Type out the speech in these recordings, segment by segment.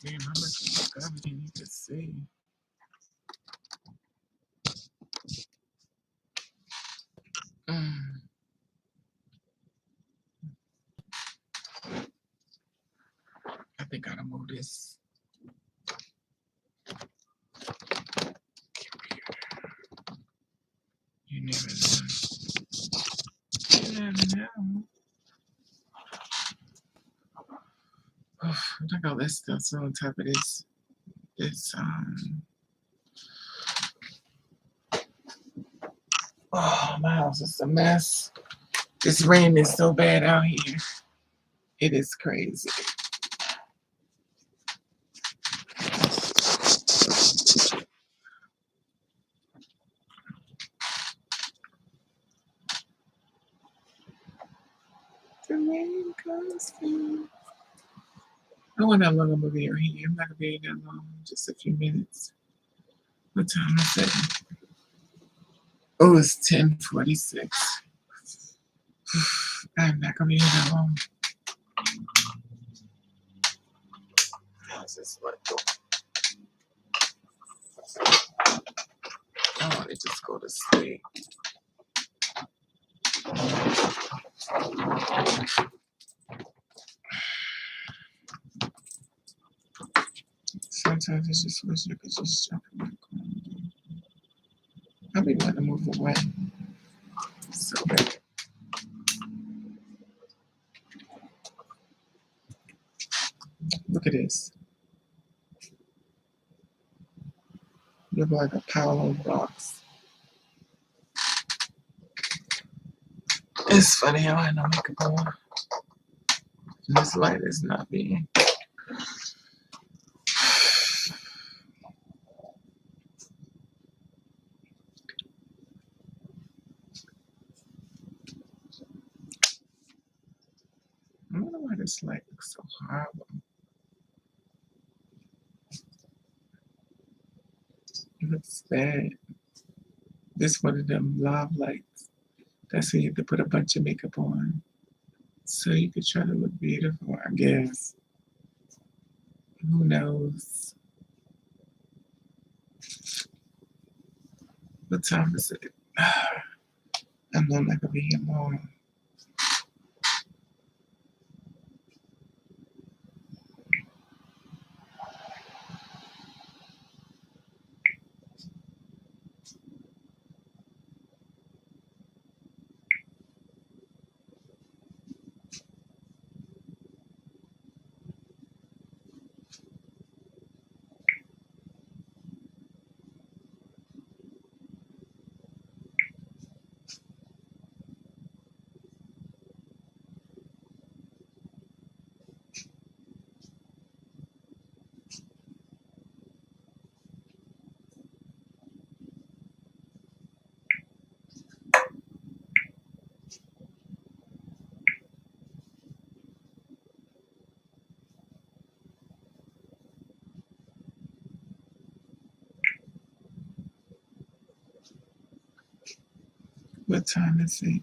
Damn, how much garbage you need to see? I think I gotta move this computer. You never know. You never know. Oh, look at all this stuff's on top of this. Oh, my house is a mess. This rain is so bad out here. It is crazy. The rain comes through. I wonder how long I'm gonna be here. I'm not gonna be here that long, just a few minutes. What time is it? Oh, it's 10:46. I'm not gonna be here that long. How's this one? I want to just go to sleep. Sometimes I just wish I could just jump in my car. I'll be wanting to move away. So bad. Look at this. Look like a pile of rocks. It's funny how I know makeup on. This light is not being. I wonder why this light looks so horrible. It looks bad. This one of them love lights. That's where you have to put a bunch of makeup on. So you could try to look beautiful, I guess. Who knows? What time is it? I know I'm not gonna be here long. What time is it?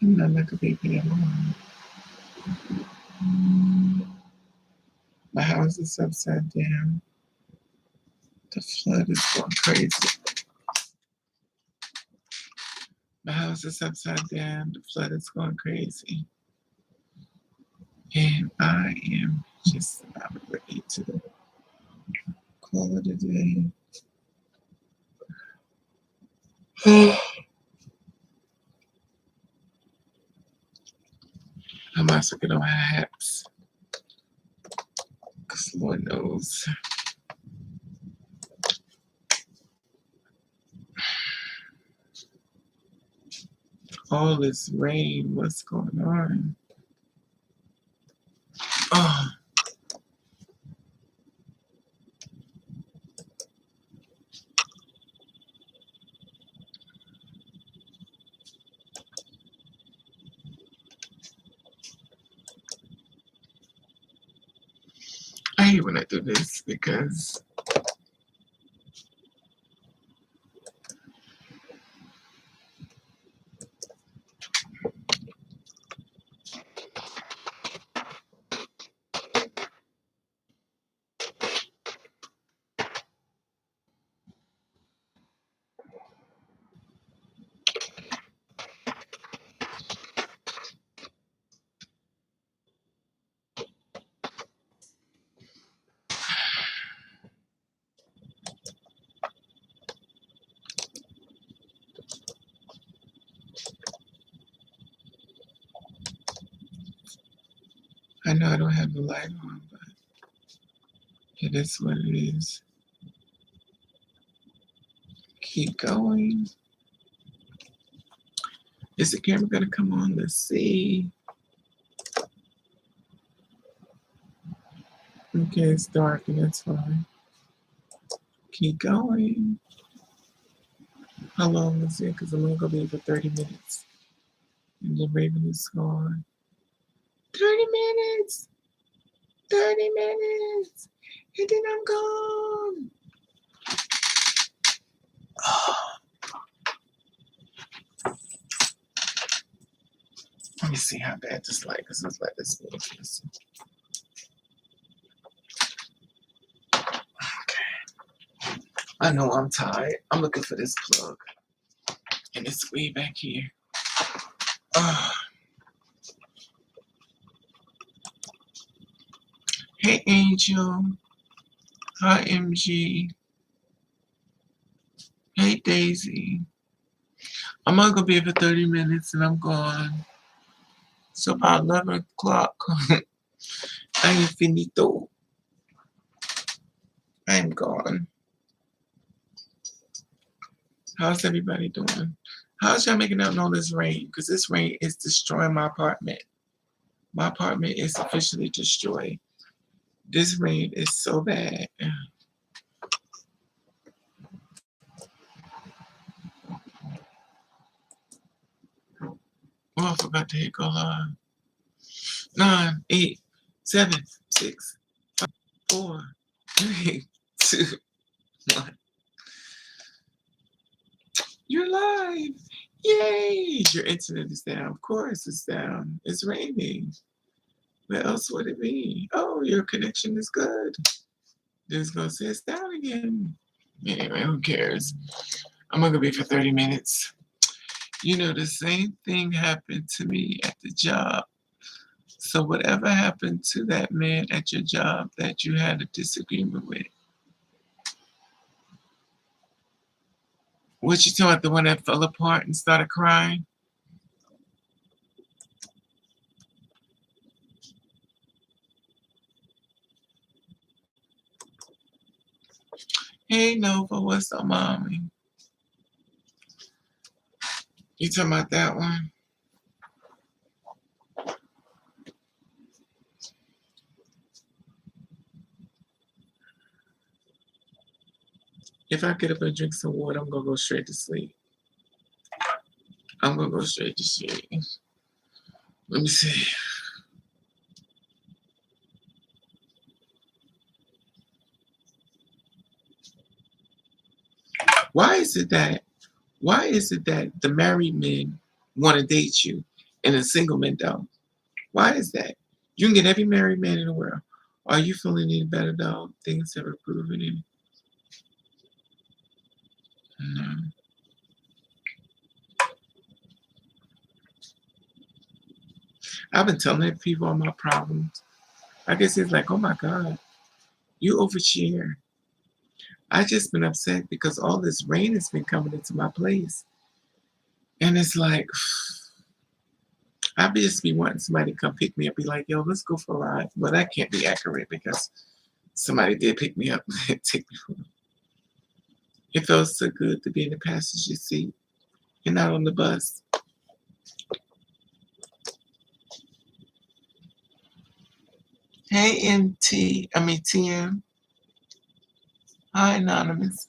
I'm not gonna be here long. My house is upside down. The flood is going crazy. My house is upside down. The flood is going crazy. And I am just about ready to call it a day. I must get on my hats. Because Lord knows. All this rain, what's going on? Oh. I hate when I do this because know I don't have the light on, but it is what it is. Keep going. Is the camera gonna come on? Let's see. Okay, it's dark and that's fine. Keep going. How long is it? Because I'm only gonna be here for 30 minutes. And the Raven is gone. 30 minutes! 30 minutes! And then I'm gone! Let me see how bad this light is. Let's let this move. Okay. I know I'm tired. I'm looking for this plug. And it's way back here. Hey, Angel. Hi, MG. Hey, Daisy. I'm only gonna be here for 30 minutes and I'm gone. So about 11 o'clock, I'm finito. I'm gone. How's everybody doing? How's y'all making out all this rain? Because this rain is destroying my apartment. My apartment is officially destroyed. This rain is so bad. Oh, I forgot to hit go live. 9, 8, 7, 6, 5, 4, 3, 2, 1. You're live. Yay! Your internet is down. Of course it's down. It's raining. Where else would it be? Oh, your connection is good. It's gonna say it's down again. Anyway, who cares? I'm gonna be for 30 minutes. You know, the same thing happened to me at the job. So whatever happened to that man at your job that you had a disagreement with? What you talking about, the one that fell apart and started crying? Hey Nova, what's up, mommy? You talking about that one? If I get up and drink some water, I'm gonna go straight to sleep. I'm gonna go straight to sleep. Let me see. Why is it that the married men want to date you and the single men don't? Why is that? You can get every married man in the world. Are you feeling any better though? Things have improved any? No. I've been telling people all my problems. I guess it's like, oh my God, you overshare. I just been upset because all this rain has been coming into my place. And it's like, I just be wanting somebody to come pick me up, be like, yo, let's go for a ride. But that can't be accurate because somebody did pick me up and take me for a ride. It felt so good to be in the passenger seat and not on the bus. Hey, TM. Hi, Anonymous.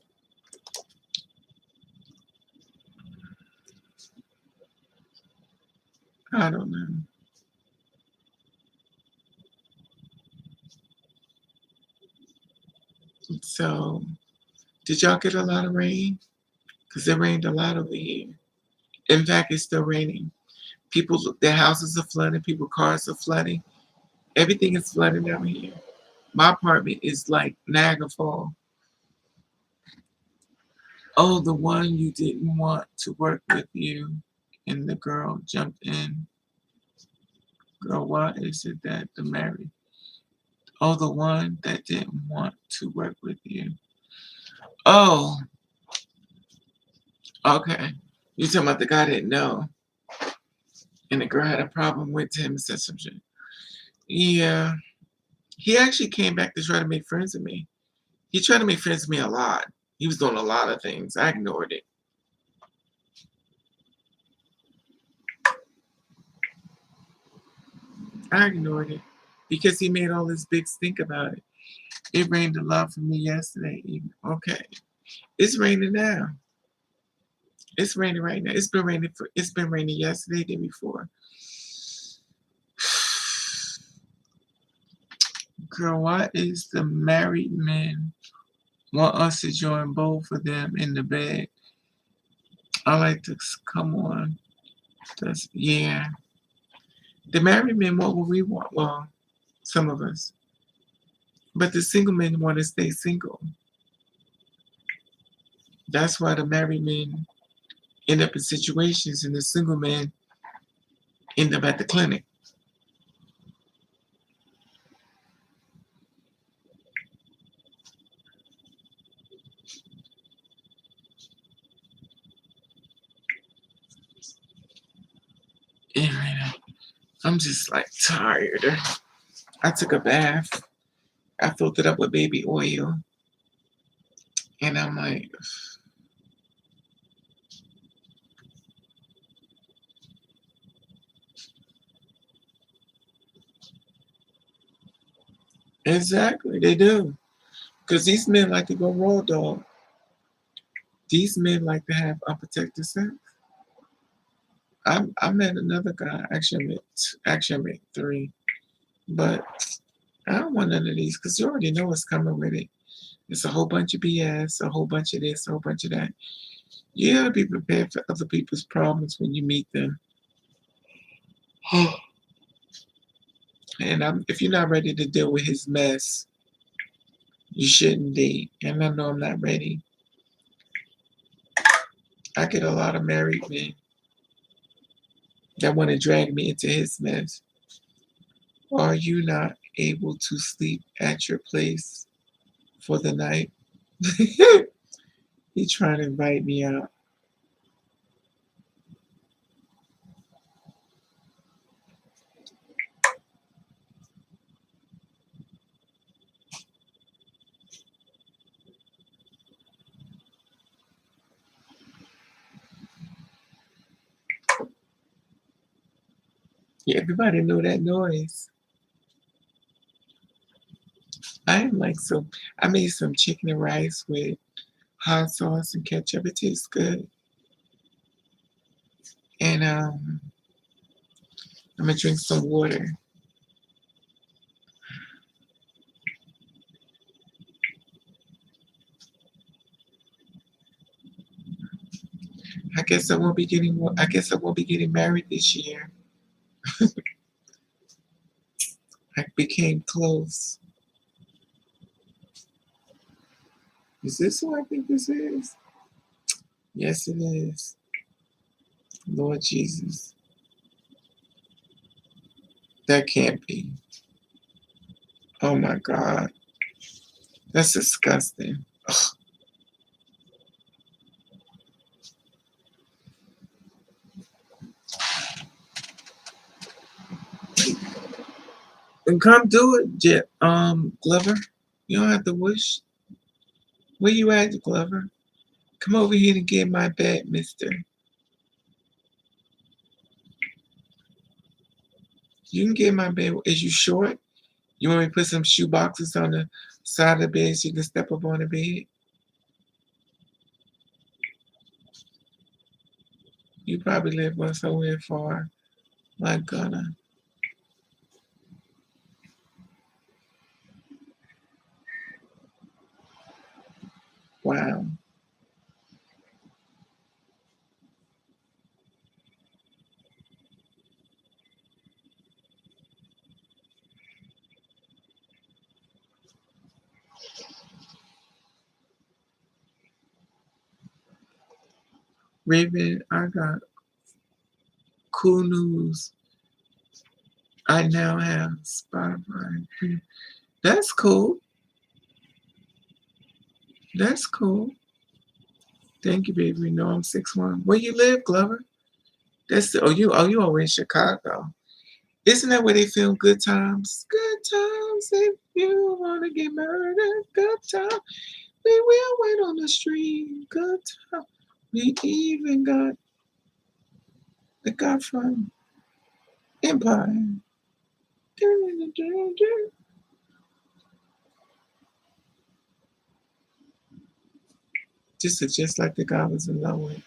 I don't know. So, did y'all get a lot of rain? Because it rained a lot over here. In fact, it's still raining. People, their houses are flooding. People's cars are flooding. Everything is flooding down here. My apartment is like Niagara Falls. Oh, the one you didn't want to work with you, and the girl jumped in. Girl, why is it that the married? Oh, the one that didn't want to work with you. Oh, okay. You talking about the guy that didn't know, and the girl had a problem with him and said some shit. Yeah. He actually came back to try to make friends with me. He tried to make friends with me a lot. He was doing a lot of things. I ignored it. I ignored it because he made all this big stink about it. It rained a lot for me yesterday evening. Okay. It's raining now. It's raining right now. It's been raining yesterday, day before. Girl, why is the married men want us to join both of them in the bed? I like to come on. Yeah. The married men want what we want. Well, some of us. But the single men want to stay single. That's why the married men end up in situations and the single men end up at the clinic. Anyway, I'm just like tired. I took a bath. I filled it up with baby oil. And I'm like, exactly, they do. Because these men like to go raw dog. These men like to have unprotected sex. I met another guy. Actually, I met three. But I don't want none of these because you already know what's coming with it. It's a whole bunch of BS, a whole bunch of this, a whole bunch of that. You gotta be prepared for other people's problems when you meet them. And if you're not ready to deal with his mess, you shouldn't date. And I know I'm not ready. I get a lot of married men that want to drag me into his mess. Are you not able to sleep at your place for the night? He trying to invite me out. Yeah, everybody know that noise. I am like so. I made some chicken and rice with hot sauce and ketchup. It tastes good. And I'm gonna drink some water. I guess I won't be getting. I guess I won't be getting married this year. I became close. Is this who I think this is? Yes, it is. Lord Jesus. That can't be. Oh my God. That's disgusting. And come do it, Glover. You don't have to wish. Where you at, Glover? Come over here and get my bed, mister. You can get my bed. Is you short? You want me to put some shoe boxes on the side of the bed so you can step up on the bed? You probably live somewhere far. My God. Wow. Raven, I got cool news. I now have Spotify. That's cool. That's cool. Thank you, baby. No, I'm 6'1". Where you live, Glover? Oh you over in Chicago. Isn't that where they film Good Times? Good times if you wanna get murdered. Good time. We will wait on the street. Good time. We even got the guy from Empire. Just like the guy was in love with.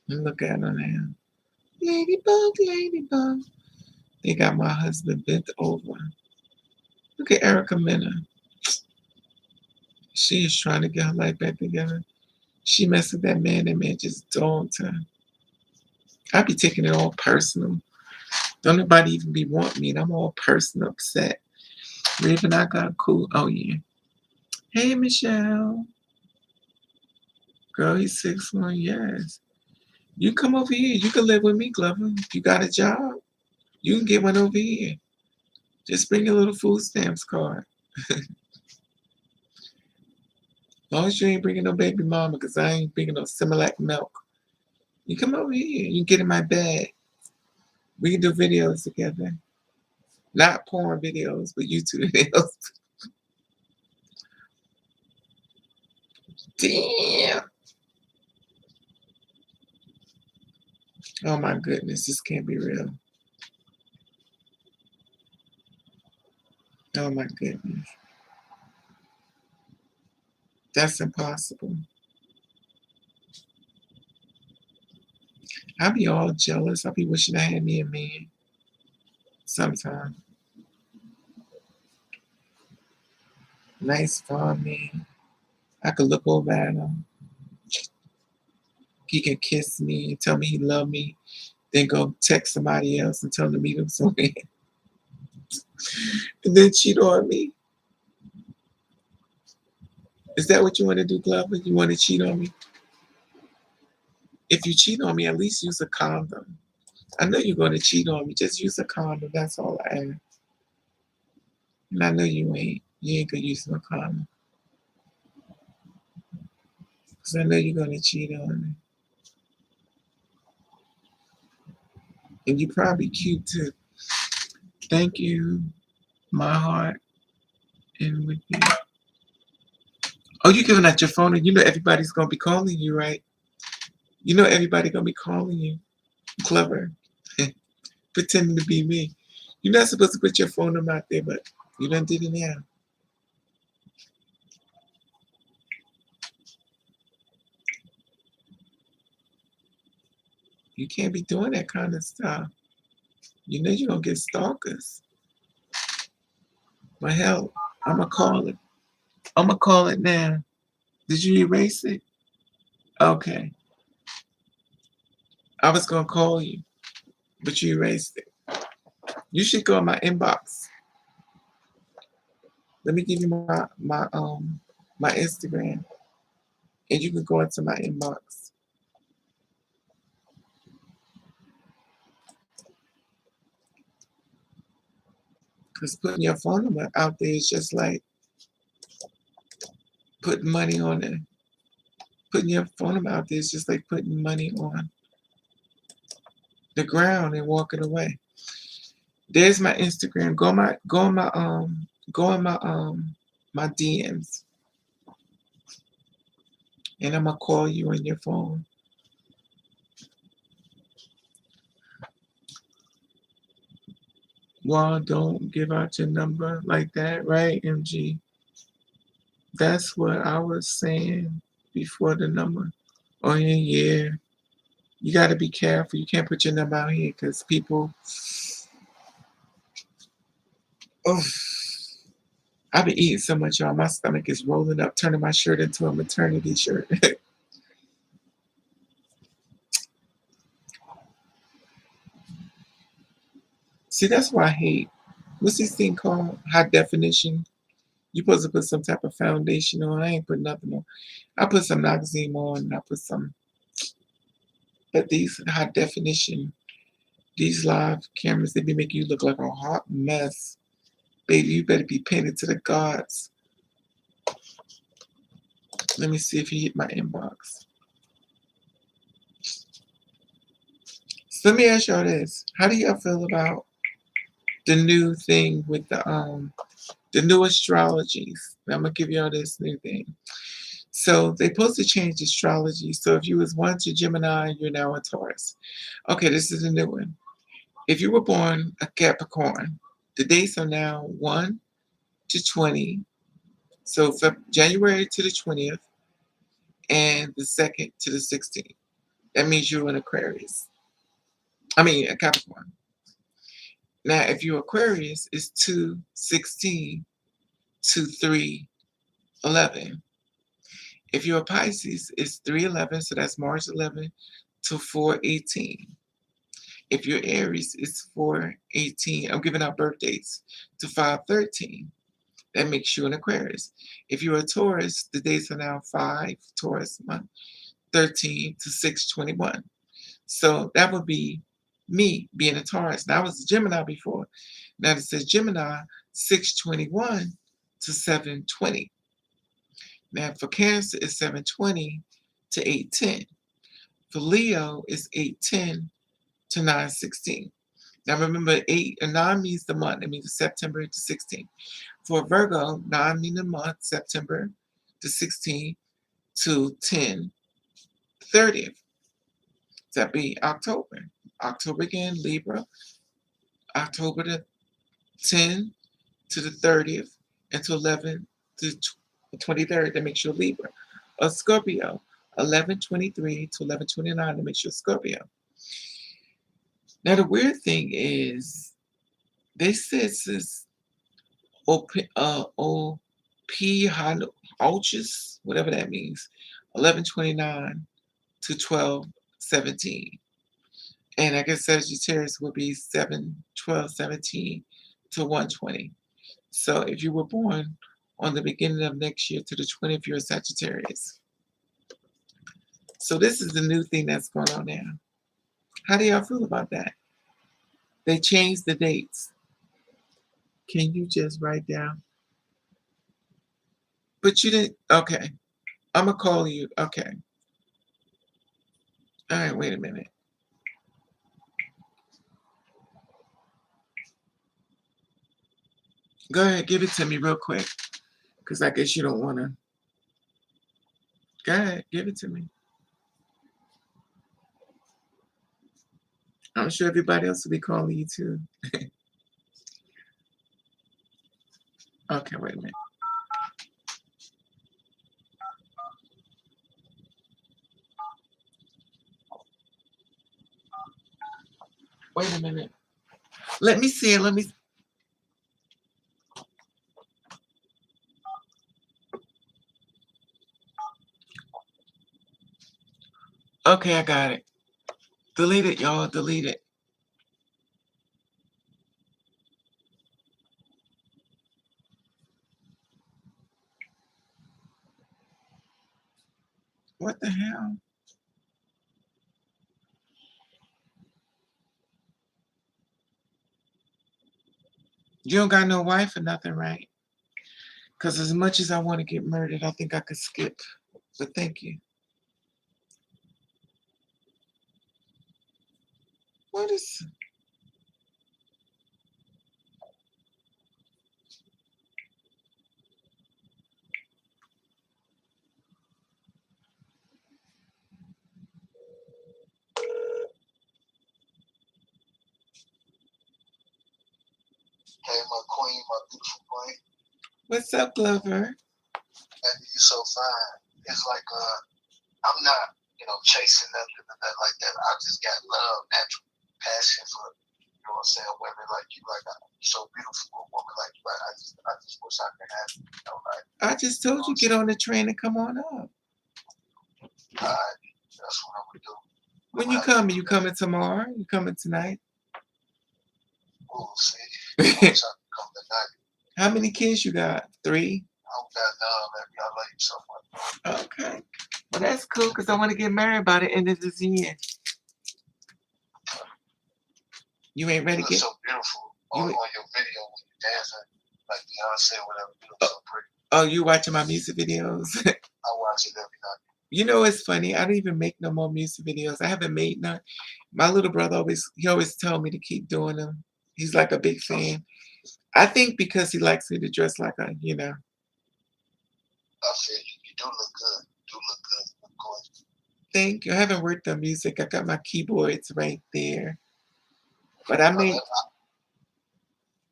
And look at her now. Ladybug, ladybug. They got my husband bent over. Look at Erica Mena. She is trying to get her life back together. She messed with that man just dogged her. I be taking it all personal. Don't nobody even be wanting me, and I'm all personal upset. Raven, I got cool. Oh, yeah. Hey, Michelle. Girl, he's 6'1". Yes. You come over here. You can live with me, Glover. You got a job. You can get one over here. Just bring your little food stamps card. As long as you ain't bringing no baby mama, because I ain't bringing no Similac milk. You come over here. You can get in my bed. We can do videos together. Not porn videos, but YouTube videos. Damn. Oh my goodness, this can't be real. Oh my goodness. That's impossible. I be all jealous. I be wishing I had me a man sometime. Nice farm man. I could look over at him. He can kiss me and tell me he love me. Then go text somebody else and tell them to meet him somewhere. And then cheat on me. Is that what you want to do, Glover? You want to cheat on me? If you cheat on me, at least use a condom. I know you're going to cheat on me. Just use a condom. That's all I ask. And I know you ain't. You ain't going to use no condom. Because I know you're going to cheat on me. And you're probably cute too. Thank you, my heart. And with you. Oh, you're giving out your phone and you know everybody's going to be calling you, right? You know everybody going to be calling you. Clever. Pretending to be me. You're not supposed to put your phone number out there, but you done did it now. You can't be doing that kind of stuff. You know you're going to get stalkers. But hell, I'm going to call it. I'm going to call it now. Did you erase it? Okay. I was going to call you, but you erased it. You should go in my inbox. Let me give you my Instagram, and you can go into my inbox. Because putting your phone number out there is just like putting money on it. Putting your phone number out there is just like putting money on the ground and walking away. There's my Instagram. Go in my DMs. And I'm gonna call you on your phone. Well, don't give out your number like that, right, MG? That's what I was saying before the number. Oh yeah. You gotta be careful. You can't put your number out here because people. Oh, I've been eating so much, y'all. My stomach is rolling up, turning my shirt into a maternity shirt. See, that's why I hate. What's this thing called? High definition. You supposed to put some type of foundation on. I ain't put nothing on. I put some Noxzeme on and I put some. But these high definition, these live cameras, they be making you look like a hot mess. Baby, you better be painted to the gods. Let me see if he hit my inbox. So let me ask y'all this. How do y'all feel about the new thing with the new astrologies? I'm gonna give y'all this new thing. So they supposed to change astrology. So if you was once a Gemini, you're now a Taurus. Okay, this is a new one. If you were born a Capricorn, the dates are now 1 to 20. So from January to the 20th and the 2nd to the 16th. That means you're an Aquarius. I mean a Capricorn. Now if you're Aquarius, it's 2/16 to 3/11. If you're a Pisces, it's 3/11, so that's March 11 to 4/18. If you're Aries, it's 4/18. I'm giving out birth dates to 5/13. That makes you an Aquarius. If you're a Taurus, the dates are now 5 Taurus month, 13 to 6/21. So that would be me being a Taurus. Now I was a Gemini before. Now it says Gemini 6/21 to 7/20. Now for Cancer, it's 7/20 to 8/10. For Leo, it's 8/10 to 9/16. Now remember, 8 and 9 means the month. It means September to 16. For Virgo, 9 means the month, September to 16 to 10/30th. That'd be October. October again, Libra, October the 10 to the 30th and to 11 to the 23rd. That makes you a Libra. A Scorpio, 11/23 to 11/29. That makes you a Scorpio. Now the weird thing is, they said since OP Ulchus, whatever that means, 11/29 to 12/17. And I guess Sagittarius would be 7/12/17 to 1/20. So if you were born on the beginning of next year to the 20th, you're a Sagittarius. So this is the new thing that's going on now. How do y'all feel about that? They changed the dates. Can you just write down? But you didn't. Okay. I'm going to call you. Okay. All right. Wait a minute. Go ahead. Give it to me real quick. Because I guess you don't want to. Go ahead. Give it to me. I'm sure everybody else will be calling you too. Okay. Wait a minute. Wait a minute. Let me see it. Let me. Okay, I got it. Delete it, y'all. Delete it. What the hell? You don't got no wife or nothing, right? Because as much as I want to get murdered, I think I could skip. But thank you. What is. Hey, my queen, my beautiful queen. What's up, Glover? Baby, you so fine. It's like I'm not, chasing nothing or nothing like that. I just got love, natural passion for, what I'm saying, women like you. Like you're so beautiful, a woman like you. Like, I just wish I could have you. Like I just told you get on the train and come on up. that's what I'm gonna do. When you coming? You coming tomorrow? You coming tonight? We'll see. I wish I could come tonight. How many kids you got? 3? I don't got none, baby. I love you so much. Okay. Well, that's cool because I want to get married by the end of this year. You ain't ready You to look get. so beautiful on your video when you're dancing, like Beyonce, whatever. You look so pretty. Oh, you watching my music videos? I watch it every night. You know, it's funny. I don't even make no more music videos. I haven't made none. My little brother always told me to keep doing them. He's like a big I, fan. I think because he likes me to dress like a. I feel you. You do look good. You do look good. You look gorgeous. Thank you. I haven't worked on music. I got my keyboards right there. But I I, made. I,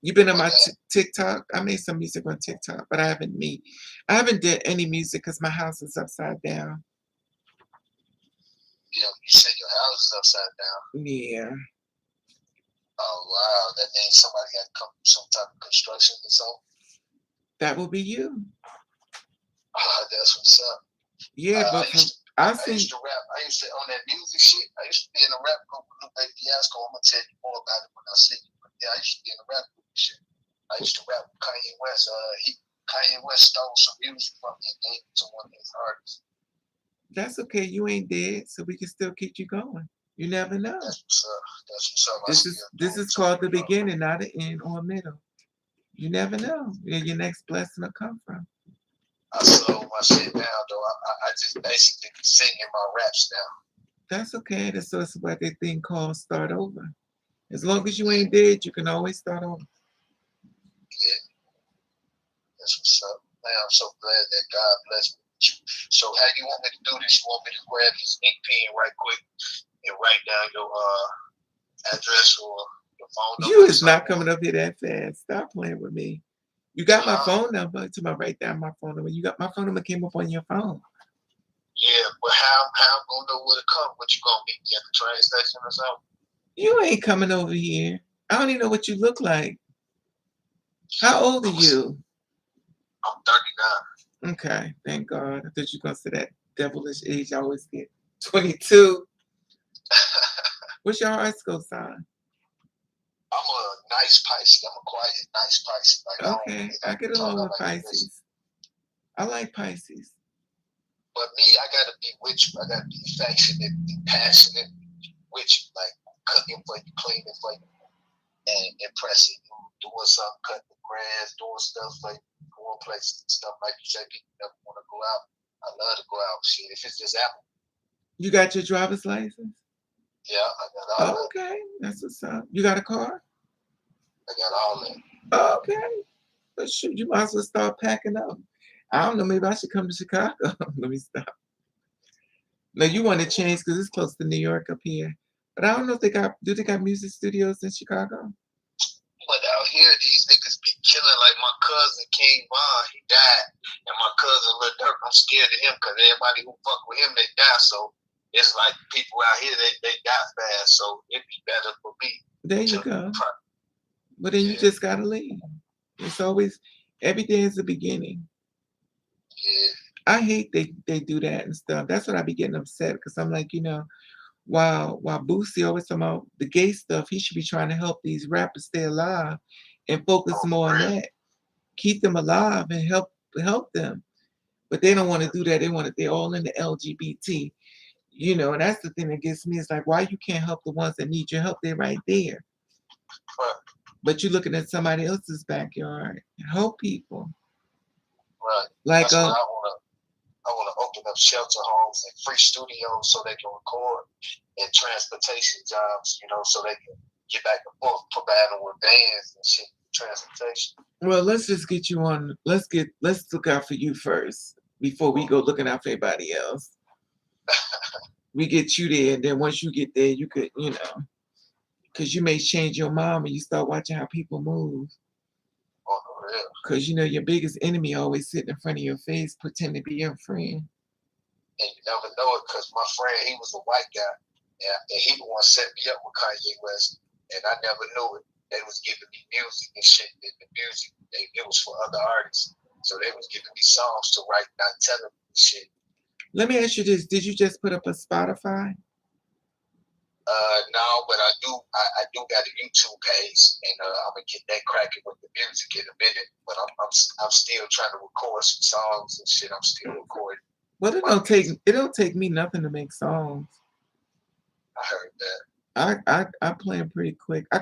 You been on my my bad. TikTok? I made some music on TikTok, but I haven't did any music because my house is upside down. You say your house is upside down. Yeah, Oh wow, that means somebody got to come do some type of construction or something. that will be you. That's what's up. Yeah, Uh, I but used from to I I used sing. to rap. I used to on that music shit. I used to be in a rap group with Lupe Fiasco. I'm gonna tell you more about it when I see you. But yeah, I used to be in a rap group and shit. I used to rap with Kanye West. Kanye West stole some music from me and gave it to one of his artists. That's okay. You ain't dead, so we can still keep you going. You never know. That's what's up. That's what's up. I This is still do this it is too. called the beginning, not the end or middle. You never know where your next blessing will come from. I slow my shit down though. I just basically be singing my raps now. That's okay. That's also what they thing called start over. As long as you Yeah, ain't dead, you can always start over. yeah. That's what's up. Man, I'm so glad that God blessed me with you. So how you want me to do this? You want me to grab this ink pen right quick and write down your address or your phone number You or is not something? coming up here that fast. Stop playing with me. You got my Huh? phone number. To my write down my phone number. You got my phone number came up on your phone. Yeah, but how I'm gonna know where to come? What you gonna meet me at the train station or something? You ain't coming over here. I don't even know what you look like. How old are I'm you? I'm 39. Okay, thank God. I thought you were gonna say that devilish age I always get. 22. What's your horoscope sign? I'm a nice Pisces. I'm a quiet, nice Pisces. Like I don't Okay, really I like to get talk. along I with like to listen. Pisces. I like Pisces. But me, I gotta be with you. I gotta be affectionate, be passionate with you, like cooking for you, cleaning for you, and impressing you, doing something, cutting the grass, doing stuff for you, going places and stuff like you say. People never want to go out. I love to go out. Shit, if it's just Apple, You got your driver's license? yeah, I got all Oh, that. okay, that's what's up. You got a car? I got all that. Oh, okay. But shoot, you might as well start packing up. I don't know, maybe I should come to Chicago. Let me stop. No, you want to change because it's close to New York up here. But I don't know if they got music studios in Chicago? But out here, these niggas be killing. Like my cousin King Von, he died, and my cousin Lil Durk, I'm scared of him because everybody who fuck with him, they die. So it's like people out here, they die fast. So it'd be better for me There you to, go. But then you yeah, just gotta leave. It's always every day is the beginning. yeah. I hate they do that and stuff. That's what I be getting upset because I'm like, while Boosie always talking about the gay stuff, he should be trying to help these rappers stay alive and focus Oh, more for on real. that. Keep them alive and help them. But they don't want to do that. They're all in the LGBT. And that's the thing that gets me. It's like why you can't help the ones that need your help? They're right there. Right, But you're looking at somebody else's backyard. Help people. right. Like That's what I wanna. I want to open up shelter homes and free studios so they can record and transportation jobs, so they can get back and forth, providing with vans and shit, transportation. well, let's just get you on. Let's look out for you first before we go looking out for everybody else. We get you there, and then once you get there, you could, because you may change your mind when you start watching how people move. On the real. Because your biggest enemy always sitting in front of your face, pretend to be your friend. And you never know it because my friend, he was a white guy, and he the one set me up with Kanye West, and I never knew it. They was giving me music and shit, and the music, it was for other artists. So they was giving me songs to write, not telling me shit. Let me ask you this: did you just put up a Spotify? No, but I do got a YouTube page, and I'm gonna get that cracking with the music in a minute. But I'm still trying to record some songs and shit. I'm still recording Well, it my don't take music. it don't take me nothing to make songs. I heard that. I play them pretty quick. I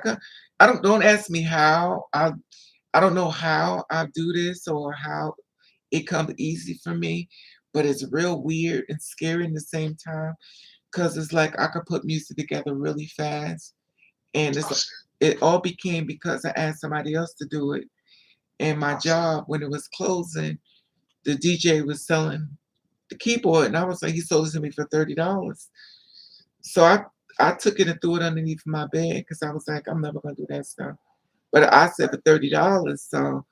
don't ask me how. I don't know how I do this or how it comes easy for me, but it's real weird and scary in the same time because it's like I could put music together really fast, and Oh, shit. it all became because I asked somebody else to do it. And my Oh, shit. job, when it was closing, the DJ was selling the keyboard, and I was like, he sold it to me for $30. So I took it and threw it underneath my bed because I was like, I'm never gonna do that stuff. But I said for $30, so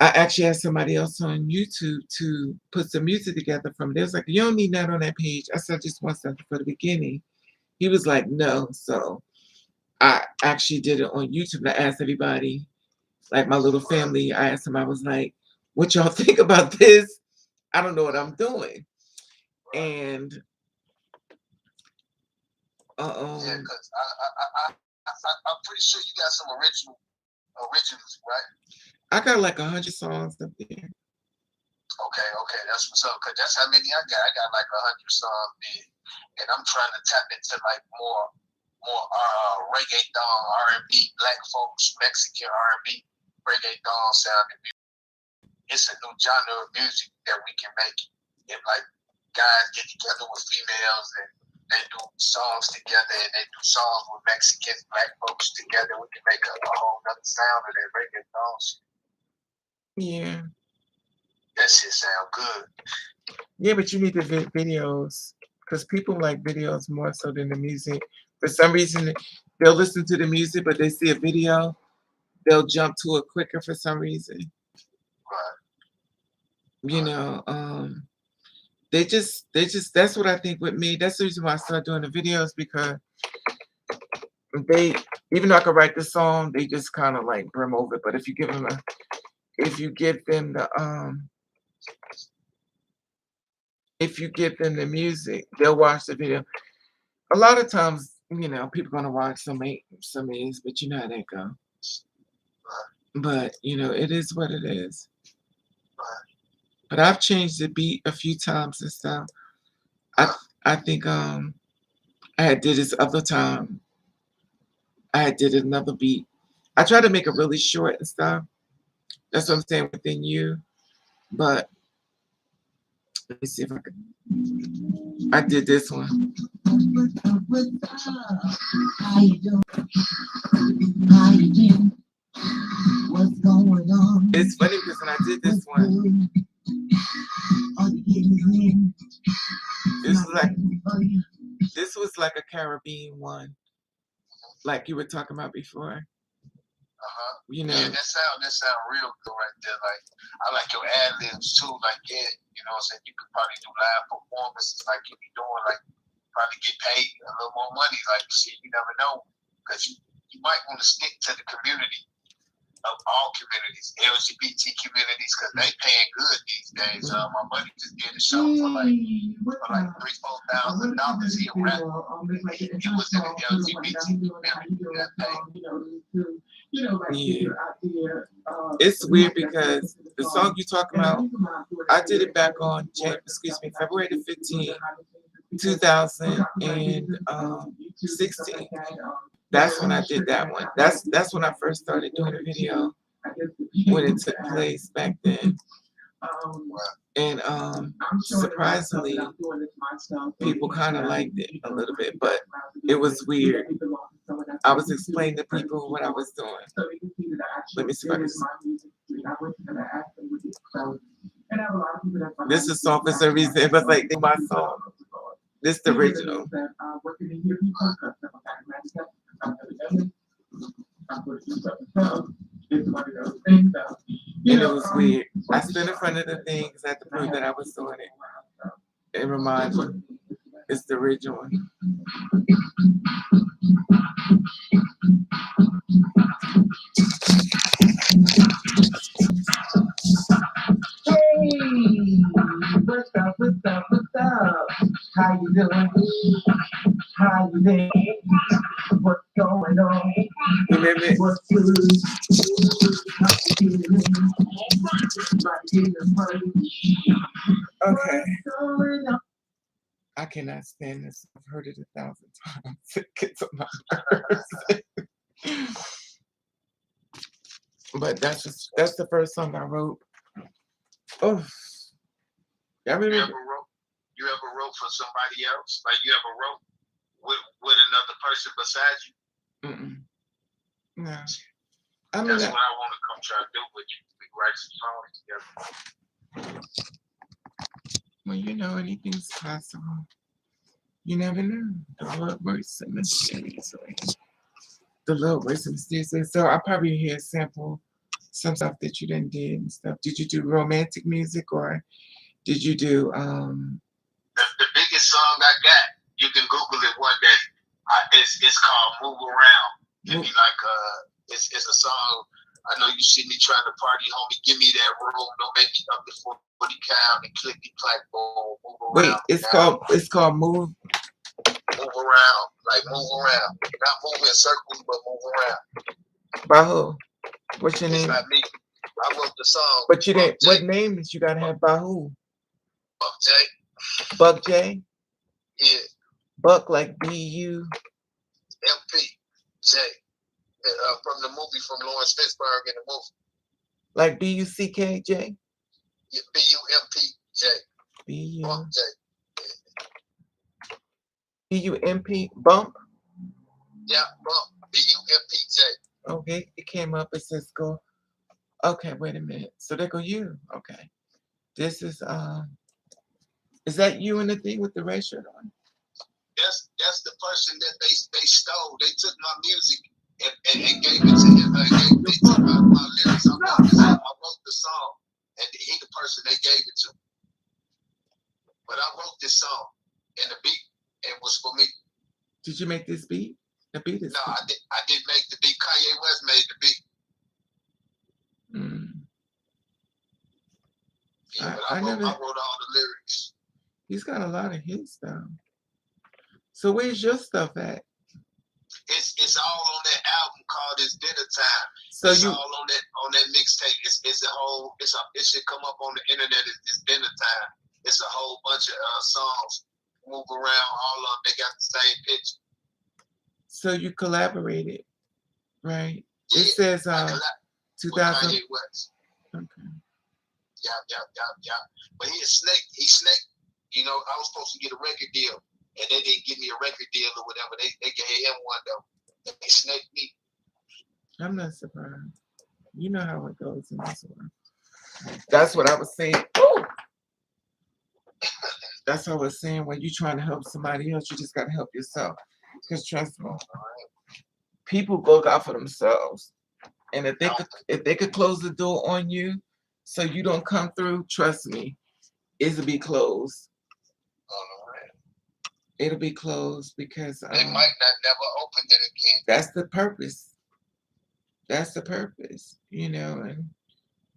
I actually had somebody else on YouTube to put some music together from it. They was like, you don't need that on that page. I said, I just want something for the beginning. He was like, no. So I actually did it on YouTube. I asked everybody, like my little family, I asked them, I was like, what y'all think about this? I don't know what I'm doing. And Yeah, because I'm pretty sure you got some originals, right? I got like 100 songs up there. Okay, that's what's up. Cause that's how many I got. I got like 100 songs big, and I'm trying to tap into like more reggaeton, R&B, black folks, Mexican R&B, reggaeton sounding music. It's a new genre of music that we can make. If like guys get together with females and they do songs together and they do songs with Mexicans, black folks together, we can make a whole other sound of that reggaeton shit. Yeah. That shit sound good. Yeah, but you need the videos because people like videos more so than the music. For some reason, they'll listen to the music, but they see a video, they'll jump to it quicker for some reason. Right. You know, they just that's what I think with me. That's the reason why I started doing the videos because they, even though I could write the song, they just kind of like brim over it. But if you give them the music, they'll watch the video. A lot of times, people gonna watch some is, but you know how that go. But it is what it is. But I've changed the beat a few times and stuff. I think I had did this other time. I had did another beat. I try to make it really short and stuff. That's what I'm saying within you. But let me see if I can. I did this one. How you doing? How you doing? What's going on? It's funny because when I did this one, this was like a Caribbean one, like you were talking about before. Yeah, that sound real good right there. Like I like your ad libs too. Like you know what I'm saying. You could probably do live performances like you be doing. Like probably get paid a little more money. Like shit, you never know because you might want to stick to the community of all communities, LGBT communities, because they paying good these days. My buddy just did a show for like $3,000-$4,000. He a rapper. He was in the LGBT community that paid. Yeah. It's weird because the song you're talking about, I did it back on February the 15th, 2016. That's when I did that one. That's when I first started doing the video, when it took place back then. And surprisingly, people kind of liked it a little bit, but it was weird. I was explaining to people what I was doing. Let me see if I can. This is song for some reason. It was like my song. This is the original. And it was weird. I stood in front of the thing because I had to prove that I was doing it. It reminds me. It's the original one. Hey, what's up? How you doing? How you doing? What's going on? Remember? What's good? Okay. I cannot stand this. I've heard it 1,000 times. It gets on my nerves. But that's the first song I wrote. Oh, I You remember. ever wrote? You ever wrote for somebody else? Like you ever wrote with another person besides you? Mm-mm. No. I mean, That's what I want to come try to do with you. We write some songs together. well, you know, anything's possible. You never know. The Lord works in mysterious ways. The Lord works in mysterious ways. So I'll probably hear a sample, some stuff that you done did and stuff. Did you do romantic music or did you do The biggest song I got, you can Google it one day. It's called "Move Around." Give me like it's a song. I know you see me trying to party, homie. Give me that room. Don't make me up to 40 count and clicky clack boom. Move around. wait, it's called Move. Move around, like move around. Not move in circles, but move around. By who? What's your It's name? not me. I wrote the song. But you didn't. J. What name is you gotta have by who? Buck J. Buck J. Yeah. Buck like B-U. MP J. From the movie from Lawrence Fishburne in the movie. Like B-U-C-K-J? Yeah, B-U-M-P-J. B-U. Buck J. B-U-M-P? Bump? Yeah, Bump. B-U-M-P-J. Okay, it came up. It says go. Okay, wait a minute. So there go you. Okay. This is that you in the thing with the red shirt on? That's the person that they stole. They took my music and gave it to him. They took my lyrics. I wrote the song, and he the person they gave it to. But I wrote this song, and the beat it was for me. Did you make this beat? The beat is. No, I didn't make the beat. Kanye West made the beat. Yeah, but I wrote all the lyrics. He's got a lot of hits though. So where's your stuff at? It's all on that album called "It's Dinner Time." So it's all on that mixtape. It should come up on the internet. It's Dinner Time. It's a whole bunch of songs. Move around, all of them. They got the same picture. So you collaborated, right? Yeah, it says 2000. Kanye West. Okay. Yeah. But he snake. You know, I was supposed to get a record deal, and they didn't give me a record deal or whatever. They gave him one though. They snaked me. I'm not surprised. You know how it goes in this world. That's what I was saying. Ooh! That's what I was saying. When you're trying to help somebody else, you just got to help yourself. Because trust me, people look out for themselves. And if they could close the door on you so you don't come through, trust me, it'll be closed. It'll be closed because they might not never open it again. That's the purpose. That's the purpose, you know, and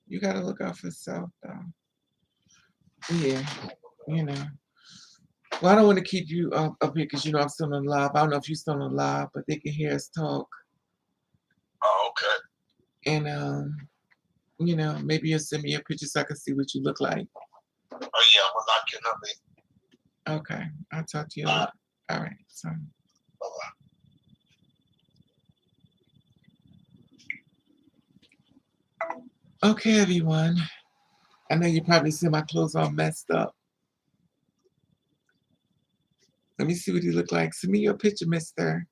you got to look out for yourself, though. Yeah, you know. Well, I don't want to keep you up here because, you know, I'm still on live. I don't know if you're still on live, but they can hear us talk. Oh, okay. And, you know, maybe you'll send me a picture so I can see what you look like. Oh, yeah, I'm going to lock your number in. Okay, I'll talk to you later. All right, so. Bye-bye. Okay, everyone. I know you probably see my clothes all messed up. Let me see what you look like. Send me your picture, mister.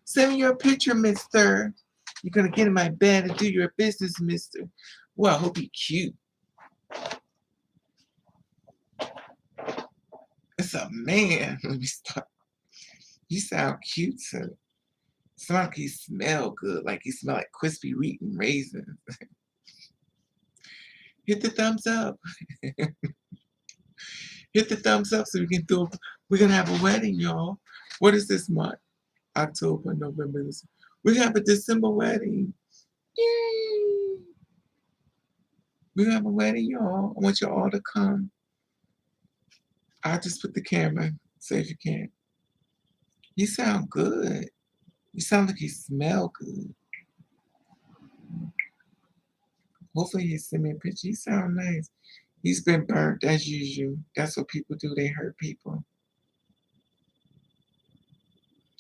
Send me your picture, mister. You're going to get in my bed and do your business, mister. Well, I hope you're cute. It's a man. Let me stop. You sound cute, too. Sound like you smell good, like you smell like crispy wheat and raisins. Hit the thumbs up. Hit the thumbs up so we can do. We're gonna have a wedding, y'all. What is this month? October, November. We have a December wedding. Yay! We have a wedding, y'all. I want you all to come. I'll just put the camera. Say if you can. You sound good. You sound like you smell good. Hopefully he send me a picture. You sound nice. He's been burnt as usual. That's what people do. They hurt people.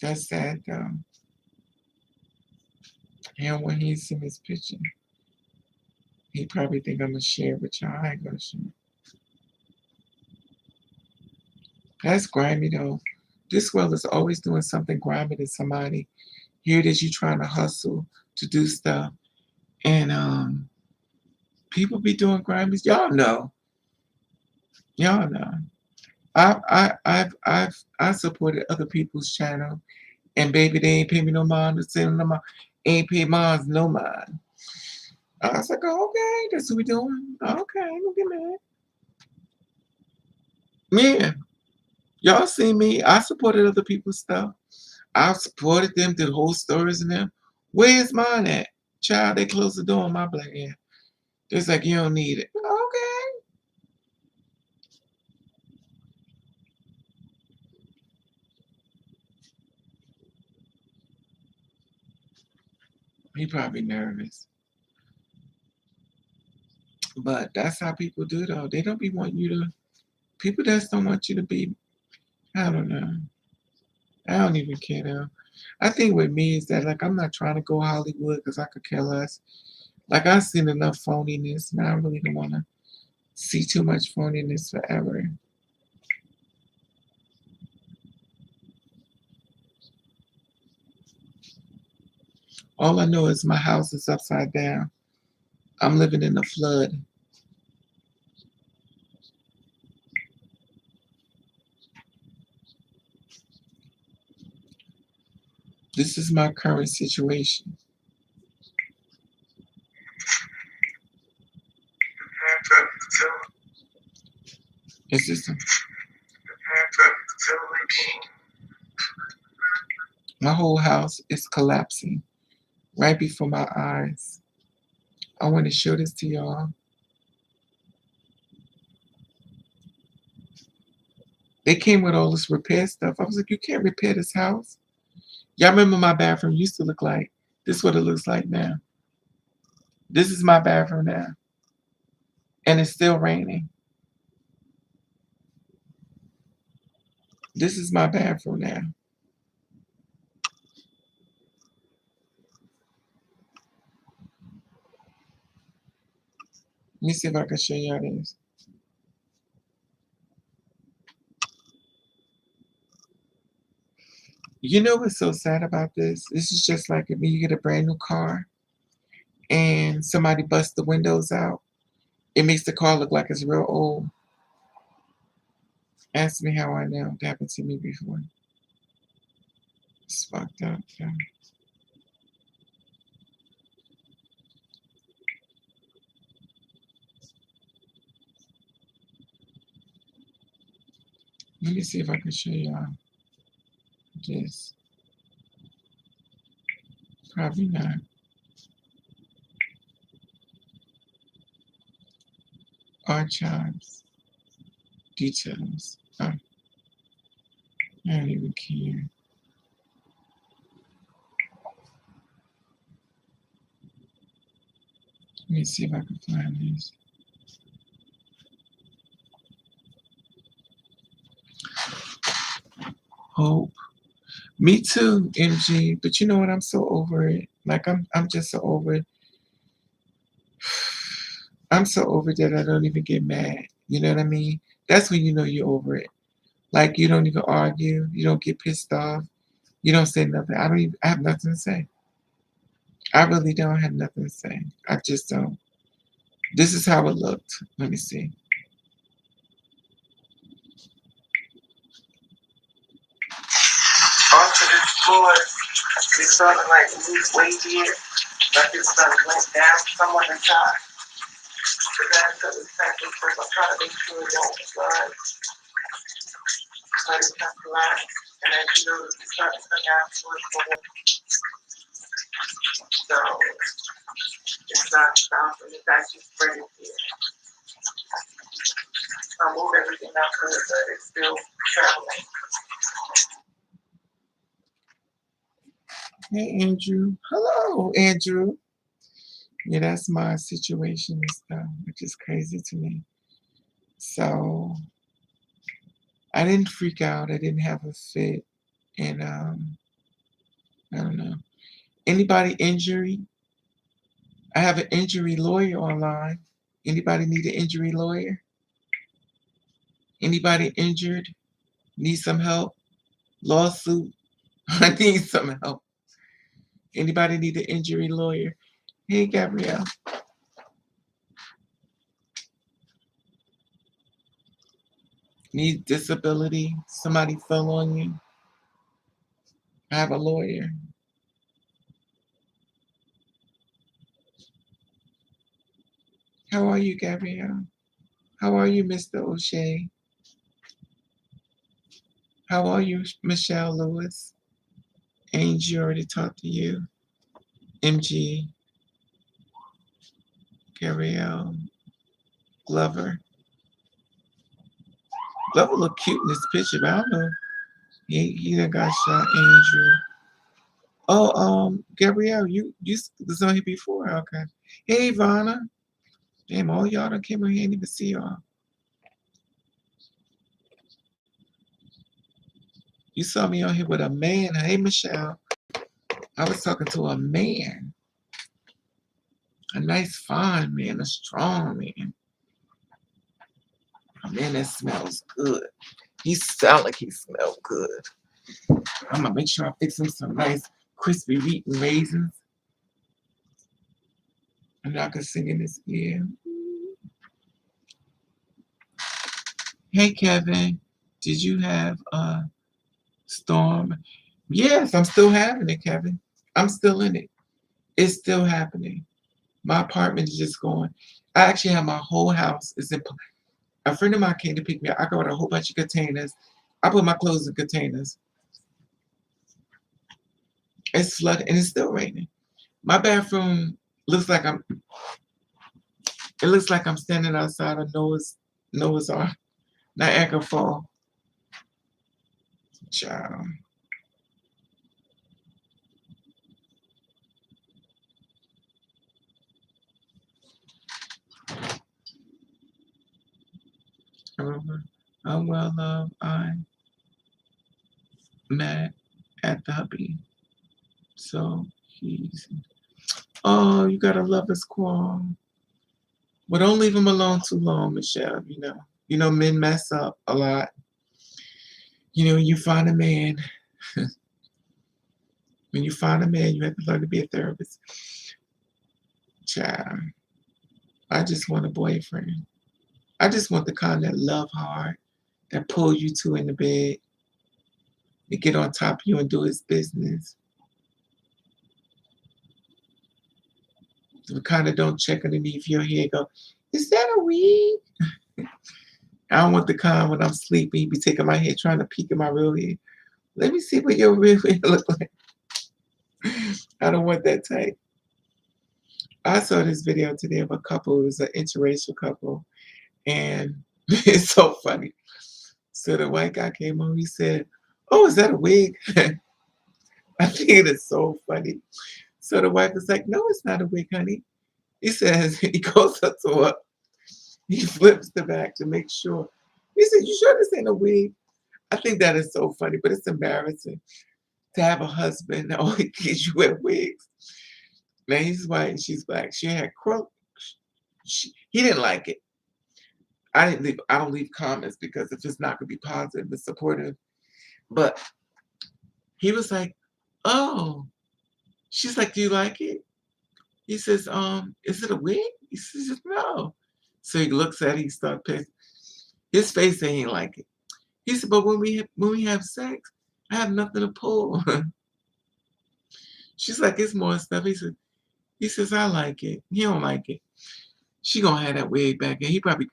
That's sad though. And when he send his picture, he probably think I'm gonna share with y'all. I ain't gonna share. That's grimy though. This world is always doing something grimy to somebody. Here it is, you trying to hustle to do stuff, and people be doing grimy. Y'all know, y'all know. I supported other people's channel, and baby, they ain't pay me no mind to send them. Ain't pay mine no mind. I was like, oh, okay, that's what we doing. Okay, don't get mad. Man, y'all see me. I supported other people's stuff. I supported them, did whole stories in them. Where's mine at? Child, they closed the door on my black ass. It's like, you don't need it. Okay. He probably nervous. But that's how people do, though. They don't be wanting you to, people just don't want you to be, I don't know. I don't even care, though. I think with me is that, like, I'm not trying to go Hollywood because I could care less. Like, I've seen enough phoniness, and I really don't want to see too much phoniness forever. All I know is my house is upside down. I'm living in a flood. This is my current situation. It's just my whole house is collapsing right before my eyes. I want to show this to y'all. They came with all this repair stuff. I was like, you can't repair this house. Y'all remember my bathroom used to look like this is what it looks like now. This is my bathroom now. And it's still raining. This is my bathroom now. Let me see if I can show y'all this. You know what's so sad about this? This is just like if you get a brand new car and somebody busts the windows out. It makes the car look like it's real old. Ask me how I know. It happened to me before. It's fucked up. Yeah. Let me see if I can show y'all this. Probably not. Archives. Details. Oh, I don't even care. Let me see if I can find this. Hope. Me too, MG. But you know what? I'm so over it. Like I'm just so over it. I'm so over it that I don't even get mad. You know what I mean? That's when you know you're over it. Like you don't even argue. You don't get pissed off. You don't say nothing. I don't even. I have nothing to say. I really don't have nothing to say. I just don't. This is how it looked. Let me see. Onto this floor, it's sort of like moved way here, like it sort of went down somewhat in time. So that's the second first. I'm trying to make sure it don't slide. Let it come to line. And as you know, it's starting to come down towards the wall. So it's not bouncing, it's actually spreading here. I'll move everything out so that it's still traveling. Hey, Andrew. Hello, Andrew. Yeah, that's my situation and stuff, which is crazy to me. So I didn't freak out. I didn't have a fit. And I don't know. Anybody injury? I have an injury lawyer online. Anybody need an injury lawyer? Anybody injured? Need some help? Lawsuit? I need some help. Anybody need an injury lawyer? Hey, Gabrielle. Need disability? Somebody fell on you? I have a lawyer. How are you, Gabrielle? How are you, Mr. O'Shea? How are you, Michelle Lewis? Angie already talked to you. MG, Gabrielle, Glover. Glover look cute in this picture, but I don't know. He done got shot, Andrew. Oh, Gabrielle, you was on here before. Okay. Hey, Ivana. Damn, all y'all done came on here and even see y'all. You saw me on here with a man. Hey, Michelle. I was talking to a man. A nice, fine man, a strong man. A man that smells good. He sound like he smells good. I'm gonna make sure I fix him some nice crispy wheat and raisins. And I can sing in his ear. Hey, Kevin, did you have a storm? Yes, I'm still having it, Kevin. I'm still in it. It's still happening. My apartment is just going. I actually have my whole house. Is in. A friend of mine came to pick me up. I got a whole bunch of containers. I put my clothes in containers. It's flooded and it's still raining. My bathroom looks like I'm. It looks like I'm standing outside of Noah's Ark, Niagara Fall. Child. I'm well, love. I'm mad at the hubby. So he's. Oh, you gotta love his quarrel. Well, don't leave him alone too long, Michelle. Men mess up a lot. You find a man. When you find a man, you have to learn to be a therapist. Child, I just want a boyfriend. I just want the kind that love hard, that pull you two in the bed, to get on top of you and do his business. The kind that don't check underneath your head, go, is that a wig? I don't want the kind when I'm sleeping, he be taking my head, trying to peek in my real head. Let me see what your real head look like. I don't want that type. I saw this video today of a couple. It was an interracial couple, and it's so funny. So the white guy came home. He said, "Oh, is that a wig?" I think it is so funny. So the wife was like, "No, it's not a wig, honey." He says he goes up to her. He flips the back to make sure. He said, "You sure this ain't a wig?" I think that is so funny, but it's embarrassing to have a husband that only gives you wear wigs. Now he's white and she's black. She had curl. He didn't like it. I don't leave comments because if it's not gonna be positive and supportive. But he was like, "Oh." She's like, "Do you like it?" He says, "Is it a wig?" He says, "No." So he looks at it, he starts pissing. His face ain't like it. He said, "But when we have sex, I have nothing to pull." She's like, "It's more stuff." He says, "I like it." He don't like it. She gonna have that wig back, and he probably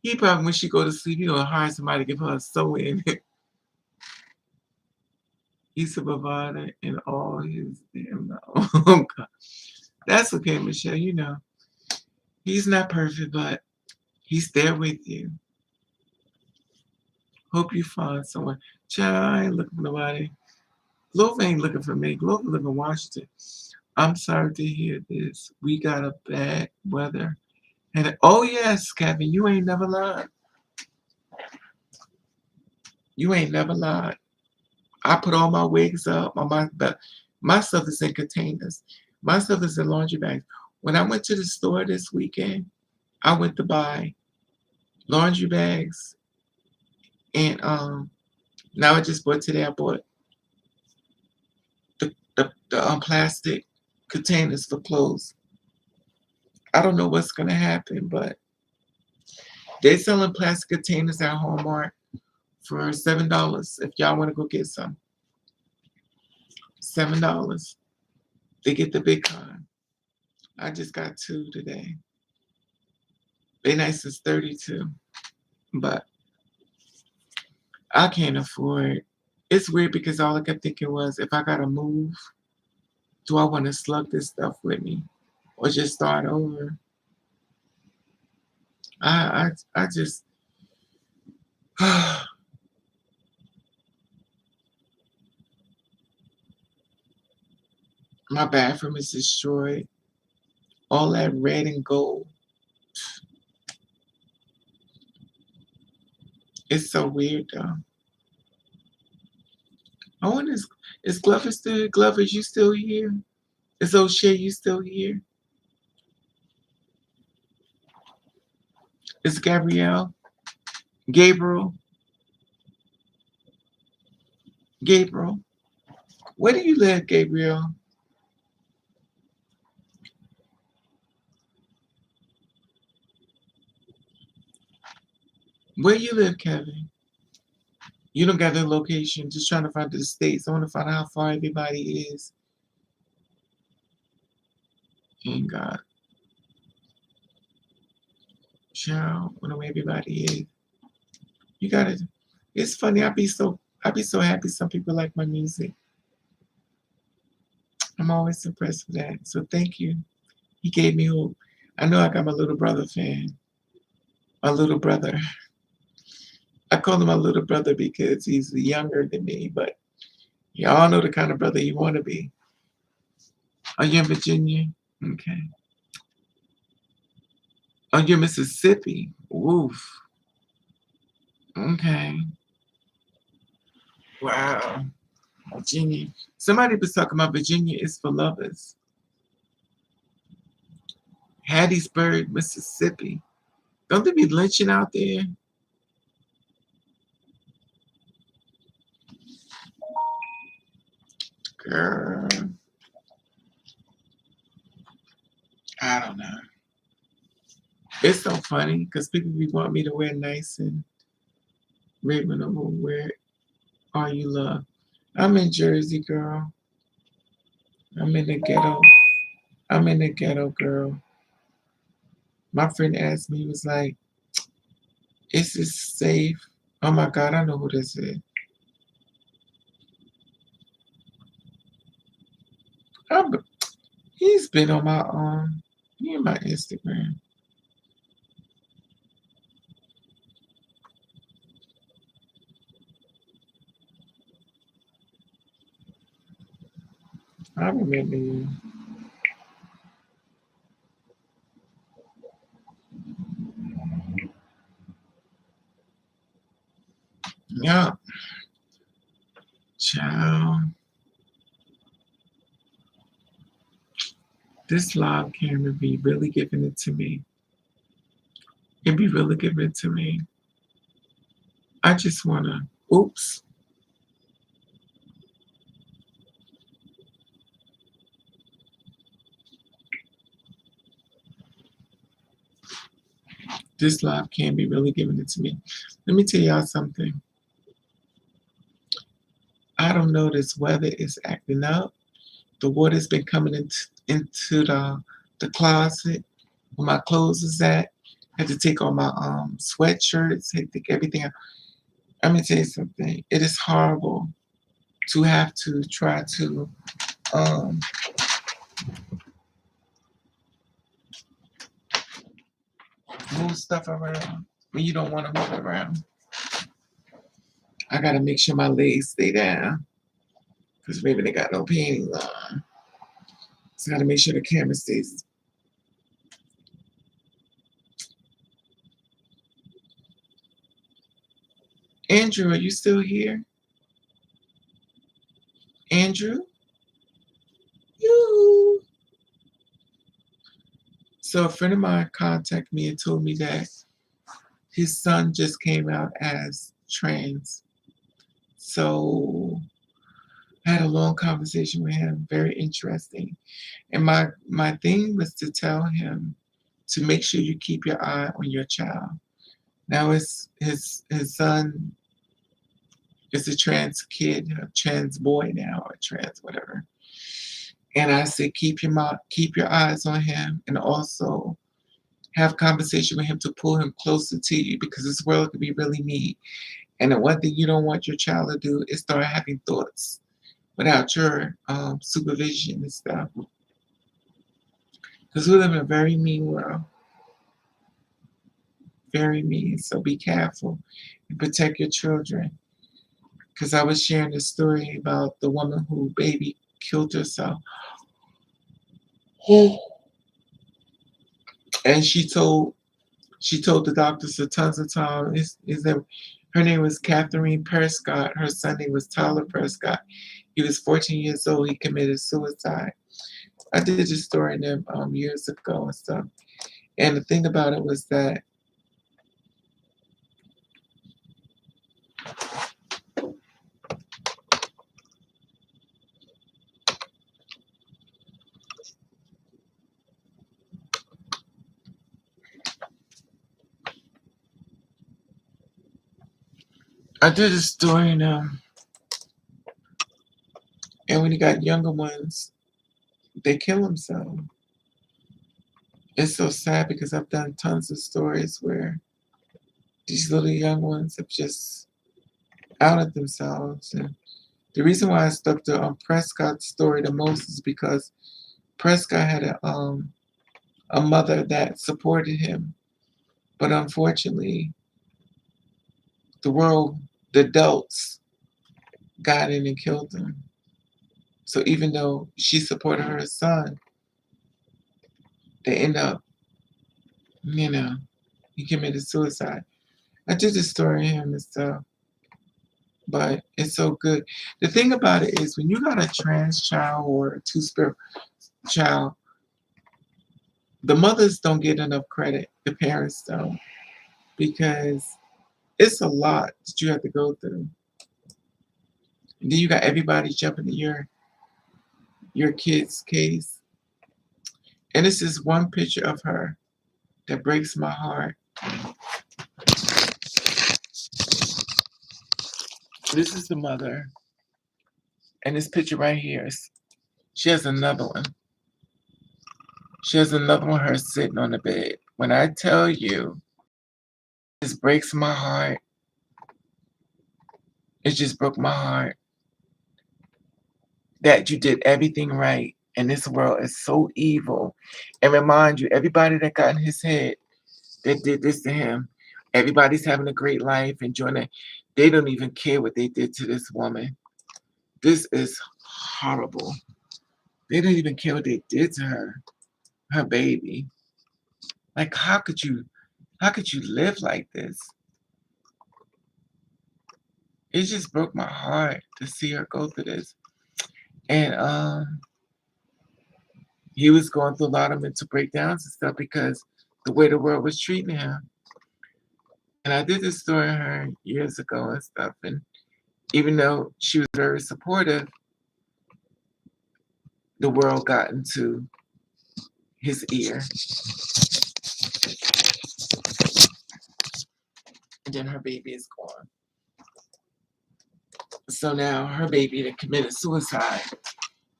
when she go to sleep, he gonna hire somebody to give her a sew in. He's a provider in all his damn no. Oh God. That's okay, Michelle. He's not perfect, but he's there with you. Hope you find someone. Child, I ain't looking for nobody. Glover ain't looking for me. Glover live in Washington. I'm sorry to hear this. We got a bad weather. And oh yes, Kevin, you ain't never lied. You ain't never lied. I put all my wigs up. My stuff is in containers. My stuff is in laundry bags. When I went to the store this weekend, I went to buy laundry bags and Now I just bought today. I bought the plastic containers for clothes. I don't know what's gonna happen, but they're selling plastic containers at Walmart for $7. If y'all want to go get some, $7. They get the big kind. I just got two today. They nice as 32, but I can't afford. It's weird because all I kept thinking was, if I gotta move, do I want to slug this stuff with me, or just start over? I just my bathroom is destroyed. All that red and gold. It's so weird though. I wonder, is Glover still? Glover, you still here? Is O'Shea you still here? Is Gabrielle? Gabriel? Gabriel? Where do you live, Gabriel? Where you live, Kevin? You don't got the location. Just trying to find the states. I want to find out how far everybody is. And God, child, I know where everybody is. You gotta. It's funny. I be so happy. Some people like my music. I'm always impressed with that. So thank you. He gave me hope. I know I got my little brother fan. My little brother. I call him my little brother because he's younger than me, but y'all know the kind of brother you want to be. Are you in Virginia? Okay. Oh, you're Mississippi. Woof. Okay. Wow. Virginia. Somebody was talking about Virginia is for lovers. Hattiesburg, Mississippi. Don't they be lynching out there? Girl, I don't know. It's so funny because people be want me to wear nice and Ravenovah, where are you love? I'm in Jersey, girl. I'm in the ghetto. I'm in the ghetto, girl. My friend asked me, he was like, is this safe? Oh my God, I know who this is. I'm, he's been on my he in my Instagram. I remember you. Yeah, child. This live camera be really giving it to me. It be really giving it to me. I just wanna, oops. This live can be really giving it to me. Let me tell y'all something. I don't know, this weather is acting up. The water's been coming into the closet where my clothes is at. Had to take all my sweatshirts, had to take everything out. Let me tell you something. It is horrible to have to try to um, move stuff around when you don't want to move around. I gotta make sure my legs stay down because maybe they got no panties on. So I gotta make sure the camera stays. Andrew, are you still here? Andrew? You. So a friend of mine contacted me and told me that his son just came out as trans. So I had a long conversation with him, very interesting. And my thing was to tell him to make sure you keep your eye on your child. Now his son is a trans kid, a trans boy now, or trans whatever. And I said, keep your eyes on him, and also have conversation with him to pull him closer to you because this world can be really mean. And the one thing you don't want your child to do is start having thoughts without your supervision and stuff. Because we live in a very mean world, very mean. So be careful and protect your children. Because I was sharing a story about the woman who baby killed herself, and she told the doctors a tons of times is that her name was Catherine Prescott. Her son name was Tyler Prescott. He was 14 years old. He committed suicide. I did this story in them years ago and stuff. And the thing about it was that I did a story in and when you got younger ones, they kill themselves. It's so sad because I've done tons of stories where these little young ones have just outed themselves. And the reason why I stuck to Prescott's story the most is because Prescott had a mother that supported him, but unfortunately, the world, the adults, got in and killed him. So even though she supported her son, they end up, you know, he committed suicide. I did the story of him and stuff, but it's so good. The thing about it is when you got a trans child or a two-spirit child, the mothers don't get enough credit. The parents don't, because it's a lot that you have to go through. And then you got everybody jumping in your kid's case. And this is one picture of her that breaks my heart. This is the mother. And this picture right here is she has another one. She has another one, her sitting on the bed. When I tell you, this breaks my heart. It just broke my heart that you did everything right. And this world is so evil. And remind you, everybody that got in his head that did this to him, everybody's having a great life, enjoying it. They don't even care what they did to this woman. This is horrible. They don't even care what they did to her baby. Like how could you live like this? It just broke my heart to see her go through this. And he was going through a lot of mental breakdowns and stuff because the way the world was treating him. And I did this story on her years ago and stuff. And even though she was very supportive, the world got into his ear. And then her baby is gone. So now her baby that committed suicide.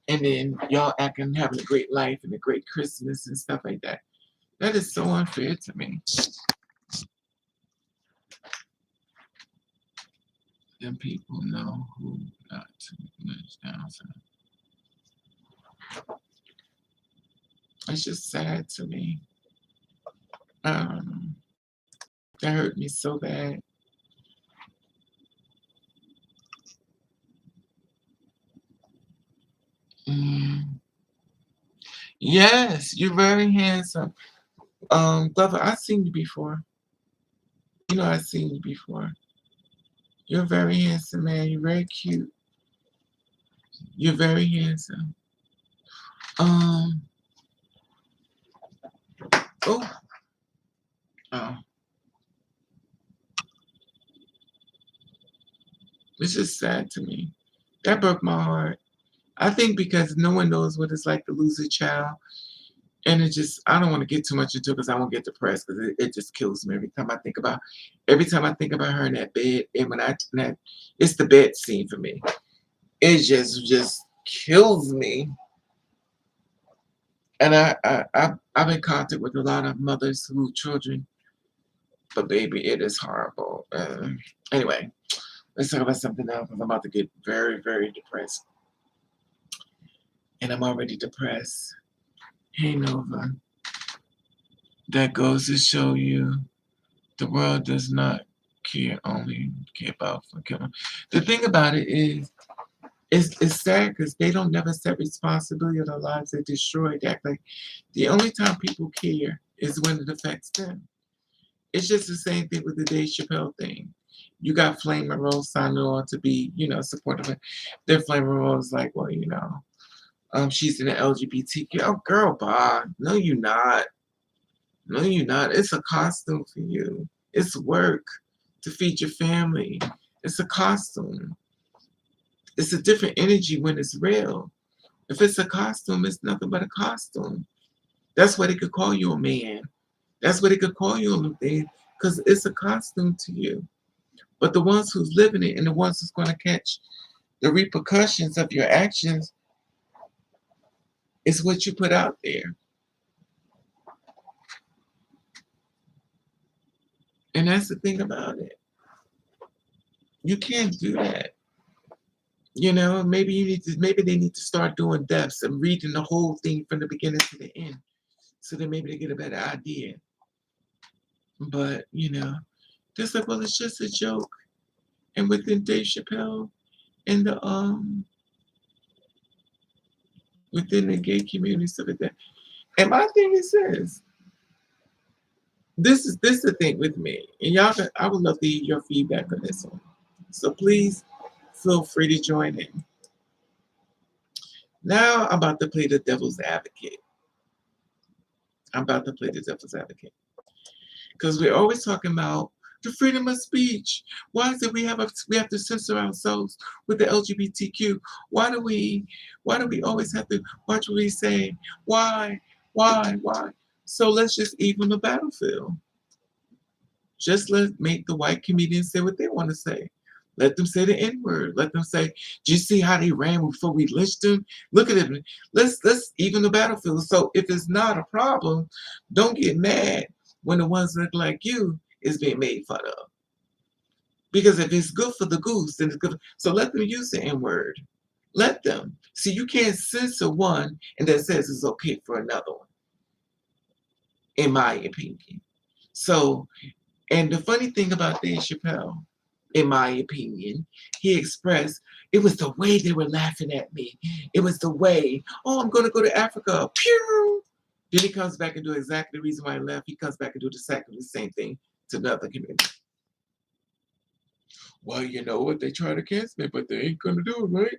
And then y'all acting having a great life and a great Christmas and stuff like that. That is so unfair to me. Then people know who not to let down. So it's just sad to me. Um, that hurt me so bad. Mm. Yes, you're very handsome. Glover, I've seen you before. You know I've seen you before. You're very handsome, man. You're very cute. You're very handsome. Um, oh, oh. It's just sad to me. That broke my heart. I think because no one knows what it's like to lose a child. And it just, I don't want to get too much into it because I won't get depressed because it just kills me every time I think about her in that bed. And it's the bed scene for me. It just kills me. And I'm in contact with a lot of mothers who children, but baby, it is horrible. Anyway, let's talk about something else because I'm about to get very, very depressed. And I'm already depressed. Hey, Nova. That goes to show you the world does not only care about forgiving. The thing about it is, it's sad because they don't never set responsibility of their lives. They destroy it. They act like the only time people care is when it affects them. It's just the same thing with the Dave Chappelle thing. You got Flame Monroe signing on to be, supportive. Then Flame Monroe's like, well, she's in the LGBTQ. Oh, girl, bye. No, you're not. No, you're not. It's a costume for you. It's work to feed your family. It's a costume. It's a different energy when it's real. If it's a costume, it's nothing but a costume. That's why they could call you a man. That's what they could call you on the thing, because it's a costume to you. But the ones who's living it and the ones who's going to catch the repercussions of your actions is what you put out there. And that's the thing about it. You can't do that. Maybe they need to start doing depths and reading the whole thing from the beginning to the end. So that maybe they get a better idea. But, just like, well, it's just a joke. And within Dave Chappelle and within the gay community, stuff like that. And my thing is this is the thing with me. And I would love to hear your feedback on this one. So please feel free to join in. Now I'm about to play the devil's advocate. Because we're always talking about the freedom of speech. Why is it we have to censor ourselves with the LGBTQ? Why do we always have to watch what we say? Why? So let's just even the battlefield. Just make the white comedians say what they want to say. Let them say the N-word. Let them say, do you see how they ran before we lynched them? Look at it. Let's even the battlefield. So if it's not a problem, don't get mad when the ones that look like you is being made fun of. Because if it's good for the goose, then it's good. So let them use the N-word. Let them. See, you can't censor one and that says it's okay for another one, in my opinion. So, and the funny thing about Dave Chappelle, in my opinion, he expressed, it was the way they were laughing at me. It was the way, oh, I'm going to go to Africa. Pew! Then he comes back and do exactly the reason why he left. He comes back and do exactly the same thing to another community. Well, you know what? They try to cancel me, but they ain't going to do it, right?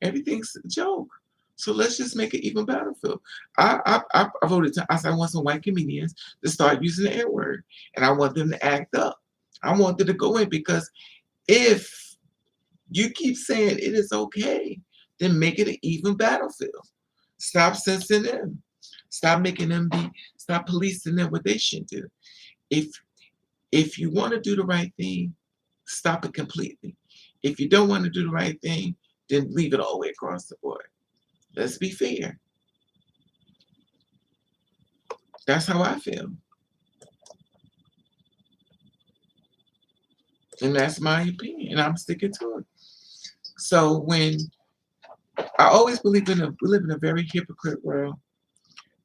Everything's a joke. So let's just make it even battlefield. I voted. I said I want some white comedians to start using the N-word, and I want them to act up. I want them to go in because if you keep saying it is okay, then make it an even battlefield. Stop censoring them. Stop making them stop policing them what they should do. If you want to do the right thing, stop it completely. If you don't want to do the right thing, then leave it all the way across the board. Let's be fair. That's how I feel. And that's my opinion. And I'm sticking to it. So when I always believe we live in a very hypocrite world.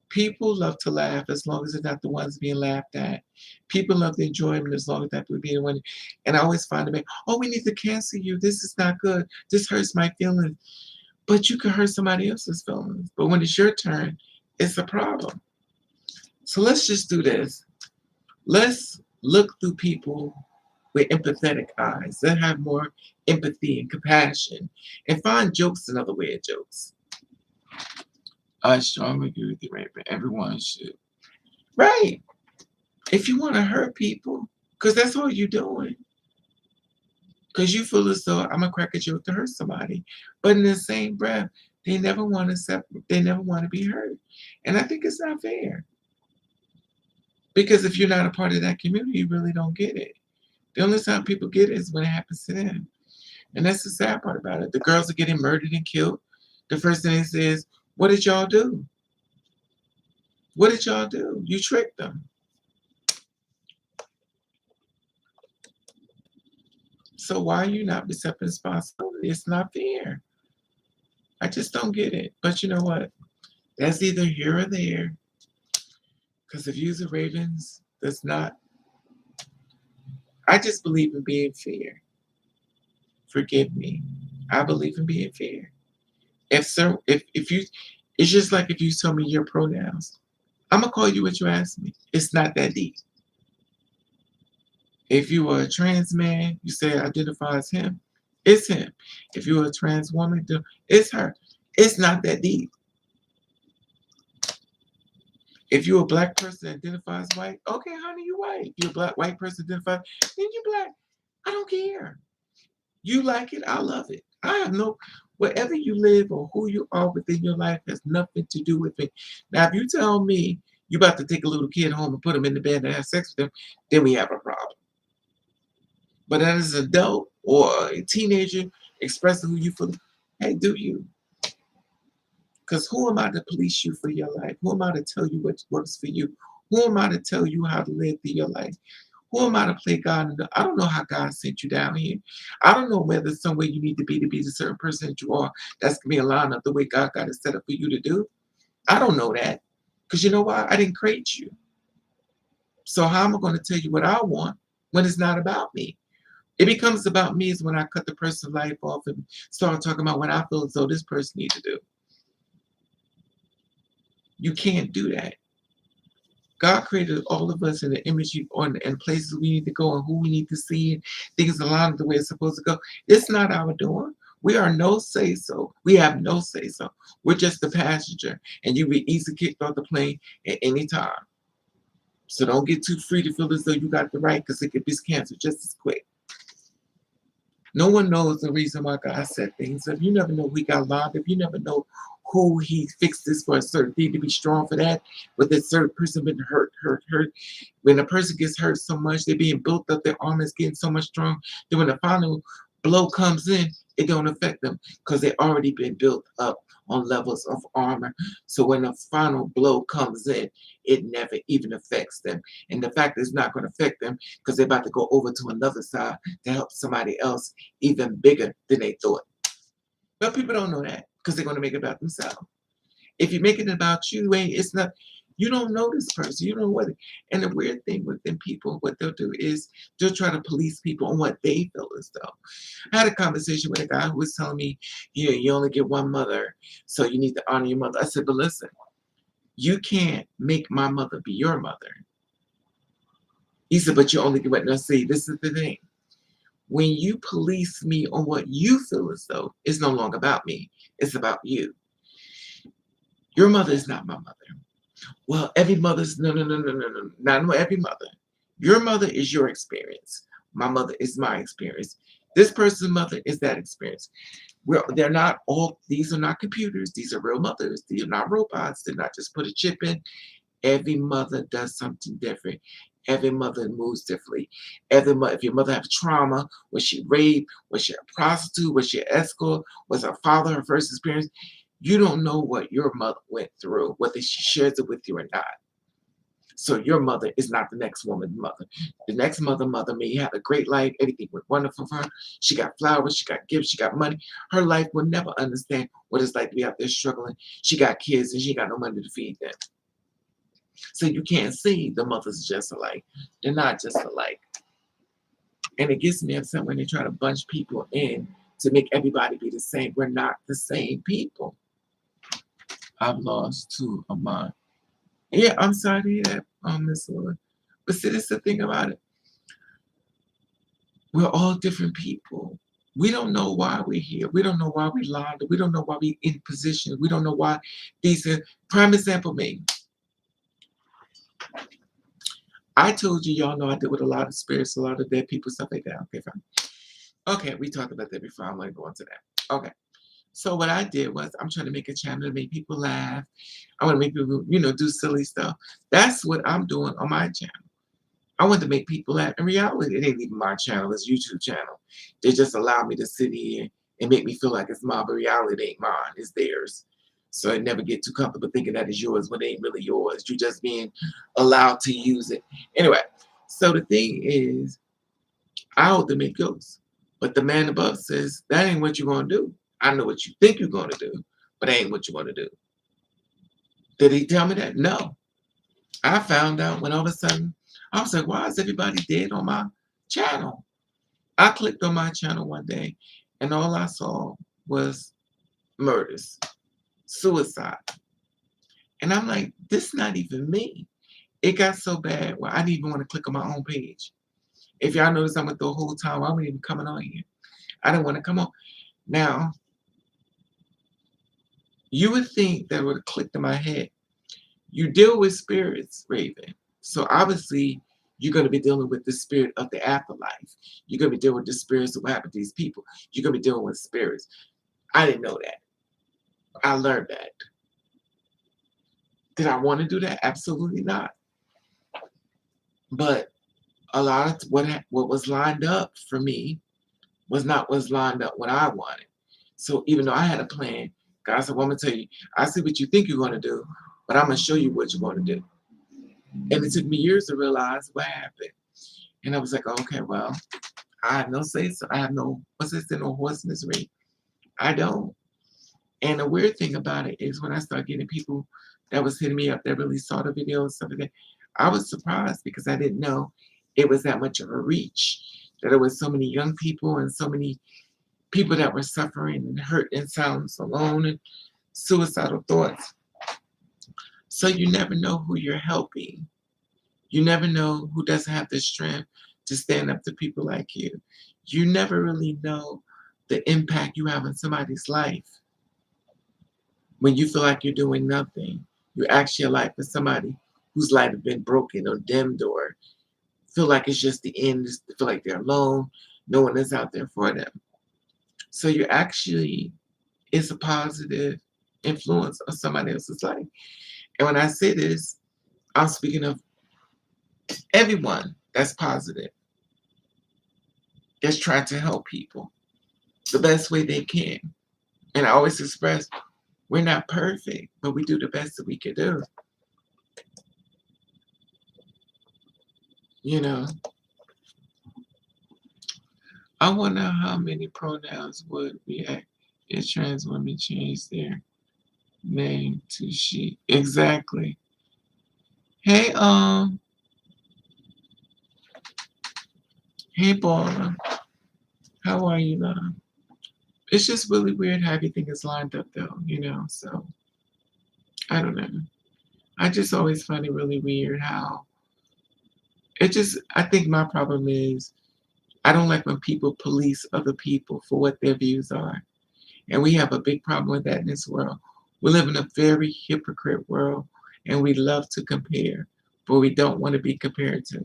People love to laugh as long as they're not the ones being laughed at. People love the enjoyment as long as that people being one. And I always find them, oh, we need to cancel you. This is not good. This hurts my feelings. But you can hurt somebody else's feelings. But when it's your turn, it's a problem. So let's just do this. Let's look through people with empathetic eyes. Let's have more empathy and compassion and find jokes another way of jokes. I strongly agree with you, right? But everyone should. Right. If you want to hurt people, because that's all you're doing. Because you feel as though I'm gonna crack a joke to hurt somebody. But in the same breath, they never want to they never want to be hurt. And I think it's not fair. Because if you're not a part of that community, you really don't get it. The only time people get it is when it happens to them. And that's the sad part about it. The girls are getting murdered and killed. The first thing they say is, what did y'all do? What did y'all do? You tricked them. So why are you not accepting responsibility? It's not fair. I just don't get it. But you know what? That's either here or there. Because if you're the Ravens, that's not. I just believe in being fair. Forgive me. I believe in being fair. If you, it's just like if you tell me your pronouns, I'm gonna call you what you ask me. It's not that deep. If you are a trans man, you say identify as him. It's him. If you're a trans woman, it's her. It's not that deep. If you're a black person that identifies white, okay, honey, you white. If you're a white person identifies, then you black. I don't care. You like it, I love it. I have no, wherever you live or who you are within your life has nothing to do with me. Now, if you tell me you about to take a little kid home and put him in the bed and have sex with him, then we have a problem. But as an adult or a teenager expressing who you feel, hey, do you? Because who am I to police you for your life? Who am I to tell you what works for you? Who am I to tell you how to live through your life? Who am I to play God? I don't know how God sent you down here. I don't know whether somewhere you need to be the certain person that you are. That's going to be aligned up the way God got it set up for you to do. I don't know that. Because you know why? I didn't create you. So how am I going to tell you what I want when it's not about me? It becomes about me is when I cut the person's life off and start talking about what I feel as though this person needs to do. You can't do that. God created all of us in the image and places we need to go and who we need to see and things aligned the way it's supposed to go. It's not our doing. We are no say so. We have no say so. We're just the passenger, and you be easily kicked off the plane at any time. So don't get too free to feel as though you got the right because it could be canceled just as quick. No one knows the reason why God set things up. You never know who he got locked up. You never know who he fixed this for a certain thing to be strong for that. But that certain person been hurt. When a person gets hurt so much, they're being built up, their armor is getting so much strong. Then when the final blow comes in, it don't affect them because they already been built up on levels of armor. So when the final blow comes in, it never even affects them. And the fact is not going to affect them because they're about to go over to another side to help somebody else even bigger than they thought. But people don't know that because they're going to make it about themselves. If you make it about you, it's not. You don't know this person. You don't know what. And the weird thing with them people, what they'll do is they'll try to police people on what they feel as though. I had a conversation with a guy who was telling me, you only get one mother, so you need to honor your mother. I said, but listen, you can't make my mother be your mother. He said, but you only get what. Now, see, this is the thing. When you police me on what you feel as though, it's no longer about me. It's about you. Your mother is not my mother. Well, every mother's no, not every mother. Your mother is your experience. My mother is my experience. This person's mother is that experience. They're not all. These are not computers. These are real mothers. These are not robots. They're not just put a chip in. Every mother does something different. Every mother moves differently. If your mother has trauma, was she raped? Was she a prostitute? Was she an escort? Was her father her first experience? You don't know what your mother went through, whether she shares it with you or not. So your mother is not the next woman's mother. The next mother may have a great life. Everything went wonderful for her. She got flowers. She got gifts. She got money. Her life will never understand what it's like to be out there struggling. She got kids and she got no money to feed them. So you can't see the mothers just alike. They're not just alike. And it gets me upset when they try to bunch people in to make everybody be the same. We're not the same people. I've lost two of mine. Yeah, I'm sorry to hear that, Miss Lord. But see, this is the thing about it. We're all different people. We don't know why we're here. We don't know why we lied. We don't know why we're in position. We don't know why these are. Prime example, me. I told you, y'all know I deal with a lot of spirits, a lot of dead people, stuff like that. Okay, fine. Okay, we talked about that before. I'm going to go into that. Okay. So what I did was I'm trying to make a channel to make people laugh. I want to make people, do silly stuff. That's what I'm doing on my channel. I want to make people laugh. In reality, it ain't even my channel. It's YouTube channel. They just allow me to sit here and make me feel like it's mine, but reality it ain't mine. It's theirs. So I never get too comfortable thinking that it's yours when it ain't really yours. You're just being allowed to use it. Anyway, so the thing is, I hold the make ghosts. But the man above says, that ain't what you're going to do. I know what you think you're going to do, but that ain't what you're going to do. Did he tell me that? No. I found out when all of a sudden, I was like, why is everybody dead on my channel? I clicked on my channel one day, and all I saw was murders, suicide. And I'm like, this is not even me. It got so bad where I didn't even want to click on my own page. If y'all notice, I went the whole time, I wasn't even coming on here. I didn't want to come on. Now, you would think that would have clicked in my head. You deal with spirits, Raven. So obviously, you're going to be dealing with the spirit of the afterlife. You're going to be dealing with the spirits of what happened to these people. You're going to be dealing with spirits. I didn't know that. I learned that. Did I want to do that? Absolutely not. But a lot of what was lined up for me was not what's lined up what I wanted. So even though I had a plan, God said, well, I'm going to tell you, I see what you think you're going to do, but I'm going to show you what you're going to do. And it took me years to realize what happened. And I was like, okay, well, I have no say so. I have no, no horse in this ring. I don't. And the weird thing about it is when I started getting people that was hitting me up that really saw the video and stuff like that, I was surprised because I didn't know it was that much of a reach, that there was so many young people and so many people that were suffering and hurt and sounds alone and suicidal thoughts. So you never know who you're helping. You never know who doesn't have the strength to stand up to people like you. You never really know the impact you have on somebody's life when you feel like you're doing nothing. You ask your life for somebody whose life has been broken or dimmed or feel like it's just the end, feel like they're alone, no one is out there for them. So you actually is a positive influence on somebody else's life. And when I say this, I'm speaking of everyone that's positive, that's trying to help people the best way they can. And I always express, we're not perfect, but we do the best that we can do. You know, I wonder how many pronouns would react if trans women change their name to she. Exactly. Hey, hey, Paula. How are you, love? It's just really weird how everything is lined up, though, so I don't know. I just always find it really weird how I think my problem is I don't like when people police other people for what their views are. And we have a big problem with that in this world. We live in a very hypocrite world and we love to compare, but we don't want to be compared to.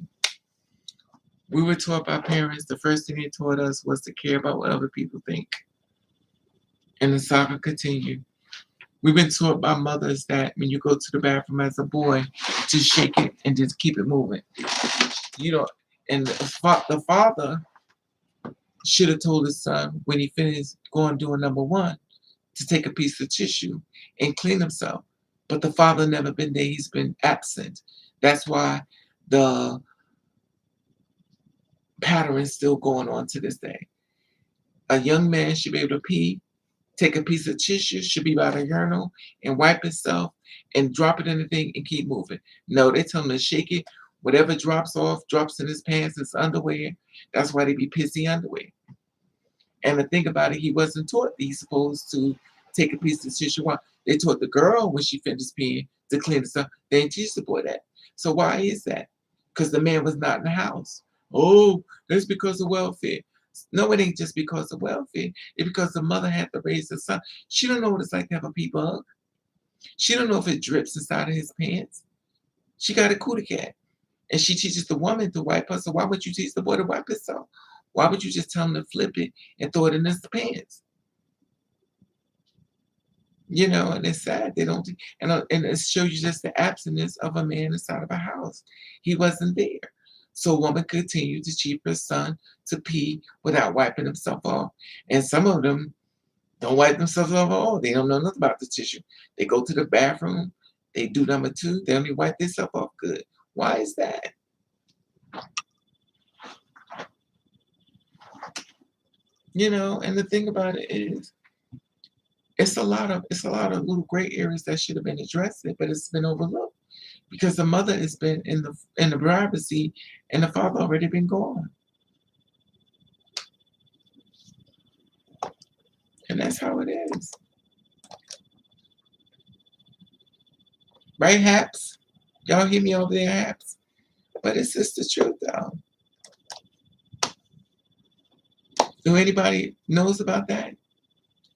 We were taught by parents, the first thing they taught us was to care about what other people think. And the saga continued. We've been taught by mothers that when you go to the bathroom as a boy, just shake it and just keep it moving. You know, and the father should have told his son when he finished going doing number one to take a piece of tissue and clean himself. But the father never been there. He's been absent. That's why the pattern is still going on to this day. A young man should be able to pee, take a piece of tissue, should be by the urinal, and wipe himself and drop it in the thing and keep moving. No, they tell him to shake it. Whatever drops off, drops in his pants, his underwear. That's why they be pissy underwear. And the thing about it, he wasn't taught that he's supposed to take a piece of tissue. They taught the girl when she finished peeing to clean herself. They didn't teach the boy that. So why is that? Because the man was not in the house. Oh, that's because of welfare. No, it ain't just because of welfare. It's because the mother had to raise the son. She don't know what it's like to have a pee bug. She don't know if it drips inside of his pants. She got a cootie cat. And she teaches the woman to wipe her. So why would you teach the boy to wipe himself? Why would you just tell them to flip it and throw it in the pants? You know, and it's sad they don't. And it shows you just the absence of a man inside of a house. He wasn't there. So a woman continued to cheat her son to pee without wiping himself off. And some of them don't wipe themselves off at all. They don't know nothing about the tissue. They go to the bathroom. They do number two. They only wipe themselves off good. Why is that? You know, and the thing about it is, it's a lot of little gray areas that should have been addressed, but it's been overlooked because the mother has been in the driver's seat and the father already been gone, and that's how it is, right, Haps? Y'all hear me over there, Haps? But it's just the truth, though. Do anybody knows about that?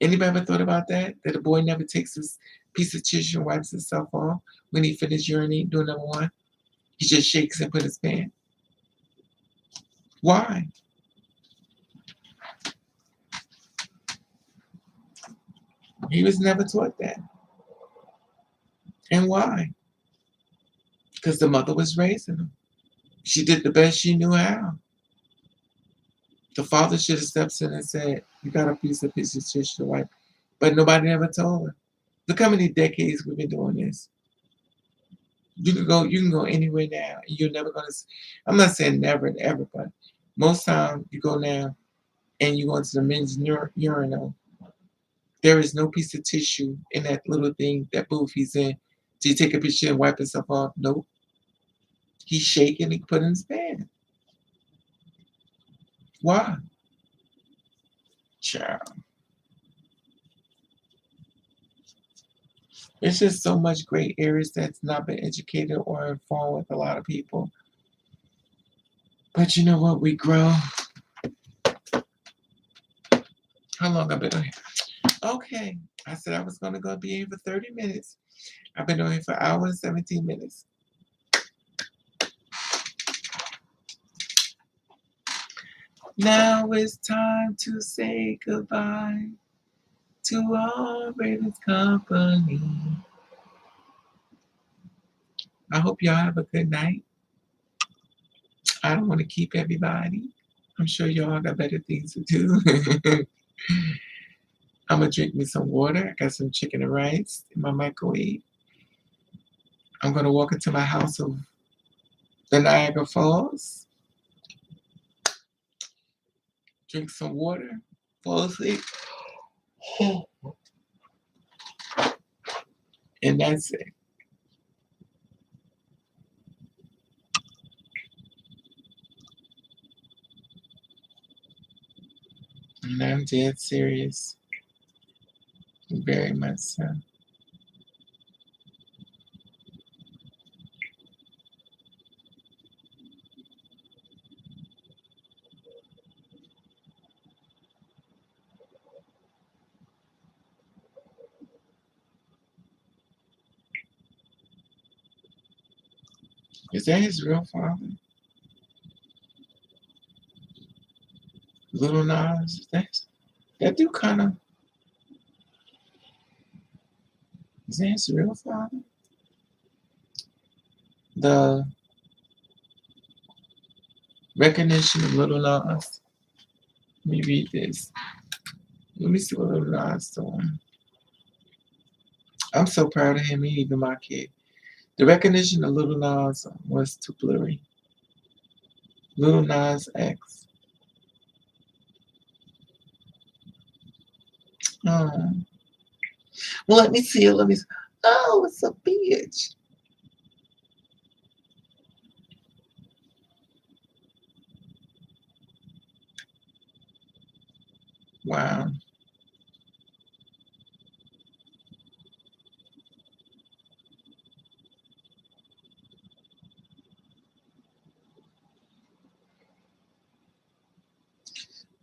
Anybody ever thought about that? That a boy never takes his piece of tissue and wipes himself off when he finishes urinating, doing number one? He just shakes and put his pants. Why? He was never taught that. And why? Because the mother was raising him. She did the best she knew how. The father should have stepped in and said, "You got a piece of tissue to wipe," but nobody ever told her. Look how many decades we've been doing this. You can go anywhere now, and you're never gonna. I'm not saying never and ever, but most times you go now, and you go into the men's urinal. There is no piece of tissue in that little thing, that booth he's in. Do you take a picture and wipe himself off? Nope. He's shaking and put in his pants. Why? Child. There's just so much great areas that's not been educated or informed with a lot of people. But you know what? We grow. How long I've been on here? Okay. I said I was gonna go be here for 30 minutes. I've been on here for an hour and 17 minutes. Now it's time to say goodbye to all Raven's company. I hope y'all have a good night. I don't want to keep everybody. I'm sure y'all got better things to do. I'm gonna drink me some water. I got some chicken and rice in my microwave. I'm gonna walk into my house of the Niagara Falls, drink some water, fall asleep, and that's it. And I'm dead serious, very much so. Is that his real father? Little Nas? That dude kind of. Is that his real father? The recognition of Little Nas. Let me read this. Let me see what Little Nas doing. I'm so proud of him. He even my kid. The recognition of Little Nas was too blurry. Little Nas X. Oh. Well, let me see it. Let me. Oh, it's a bitch. Wow.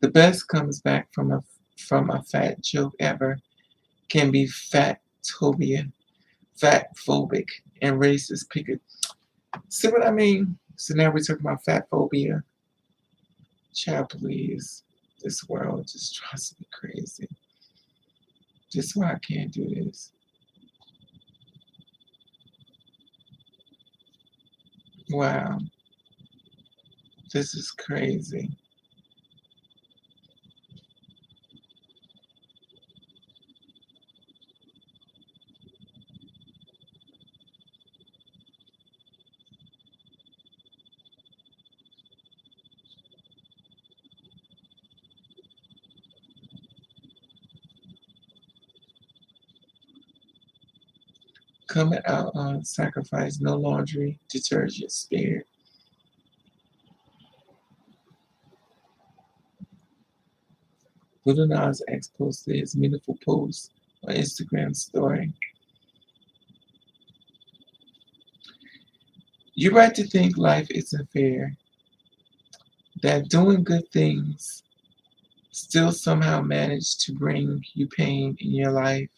The best comes back from a fat joke ever can be fatphobia, fat phobic, and racist picket. See what I mean? So now we're talking about fat phobia. Child, please. This world just drives me crazy. This is why I can't do this. Wow, this is crazy. Coming out on sacrifice, no laundry, detergent spared. Little Nas X posted his meaningful post on Instagram story. You're right to think life isn't fair, that doing good things still somehow manage to bring you pain in your life,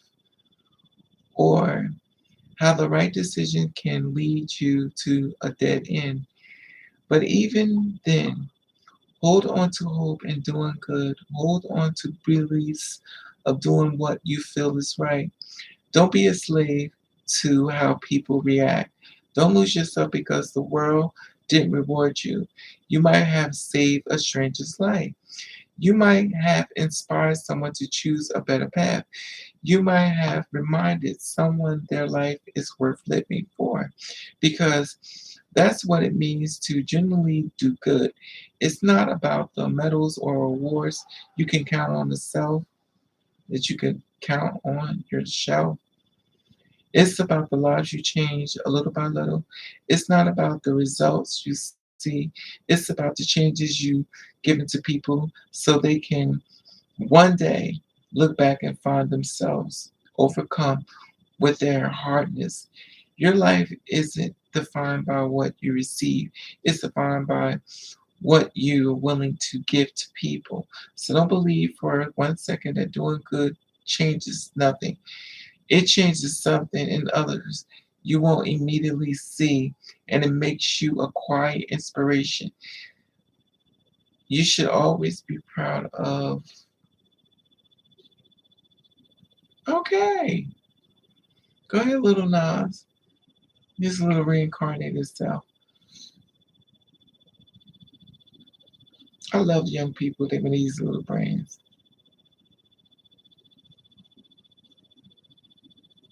or how the right decision can lead you to a dead end. But even then, hold on to hope and doing good. Hold on to beliefs of doing what you feel is right. Don't be a slave to how people react. Don't lose yourself because the world didn't reward you. You might have saved a stranger's life. You might have inspired someone to choose a better path. You might have reminded someone their life is worth living for, because that's what it means to genuinely do good. It's not about the medals or awards you can count on the self, that you can count on your shelf. It's about the lives you change a little by little. It's not about the results you see. It's about the changes you give into people so they can one day look back and find themselves overcome with their hardness. Your life isn't defined by what you receive, it's defined by what you're willing to give to people. So don't believe for 1 second that doing good changes nothing. It changes something in others you won't immediately see, and it makes you a quiet inspiration. You should always be proud of. Okay, go ahead, little Nas. This little reincarnated self. I love young people. They with these little brains.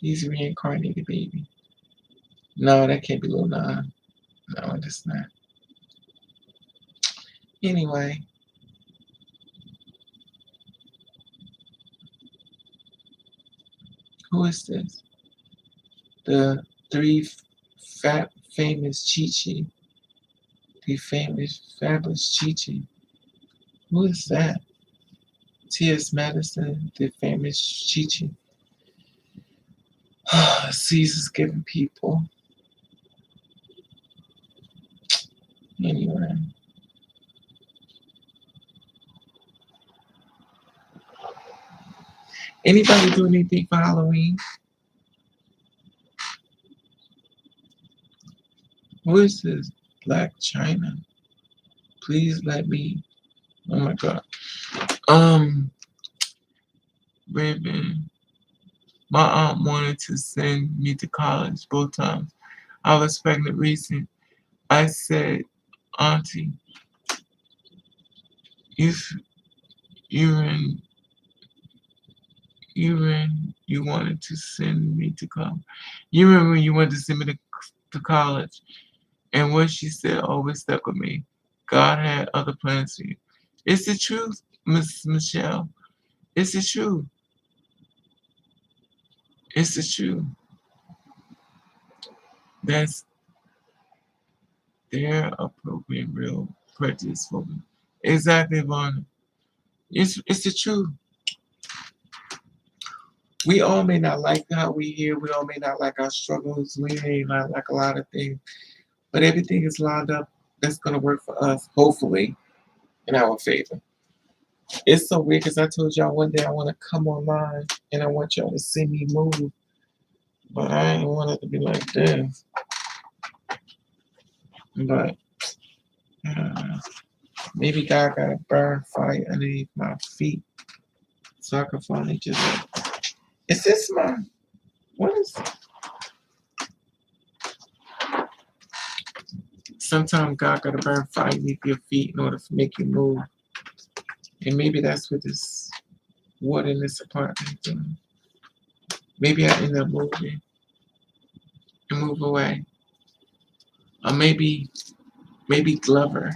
He's reincarnated baby. No, that can't be little Nas. No, that's not. Anyway, who is this? The three fat famous Chi-Chi. The famous fabulous Chi-Chi. Who is that? T.S. Madison, the famous Chi-Chi. Caesar's giving people. Anyway. Anybody do anything for Halloween? Who is this? Black China. Please let me. Oh my God. Raven. My aunt wanted to send me to college both times. I was pregnant recent. I said, Auntie, if even you wanted to send me to college, you remember when you wanted to send me to college, and what she said always stuck with me. God had other plans for you. It's the truth, Miss Michelle. It's the truth. It's the truth. That's their appropriate real prejudice for me. Exactly, Vaughn. It's the truth. We all may not like how we hear. We all may not like our struggles. We may not like a lot of things, but everything is lined up that's going to work for us, hopefully, in our favor. It's so weird because I told y'all one day I want to come online and I want y'all to see me move, but I ain't want it to be like this. But, I don't know. Maybe God got to burn fire underneath my feet so I can finally just. Is this my. What is. Sometimes God got to burn fire underneath your feet in order to make you move. And maybe that's what this water in this apartment is doing. Maybe I end up moving and move away. Or maybe Glover.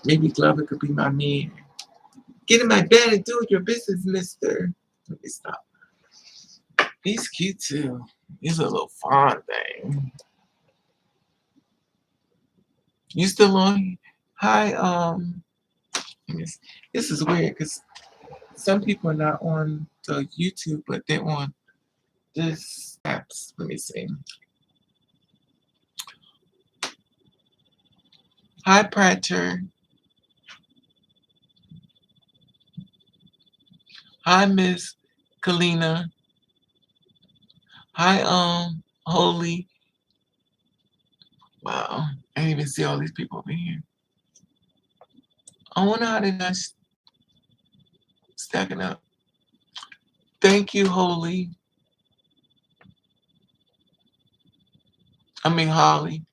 Maybe Glover could be my man. Get in my bed and do your business, mister. Let me stop. He's cute too. He's a little fawn thing. You still on? Hi, this is weird because some people are not on the YouTube, but they're on this apps. Let me see. Hi, Prater. Hi, Miss Kalina. Hi, Holy. Wow, I didn't even see all these people over here. I wonder how they're not stacking up. Thank you, Holy. I mean, Holly.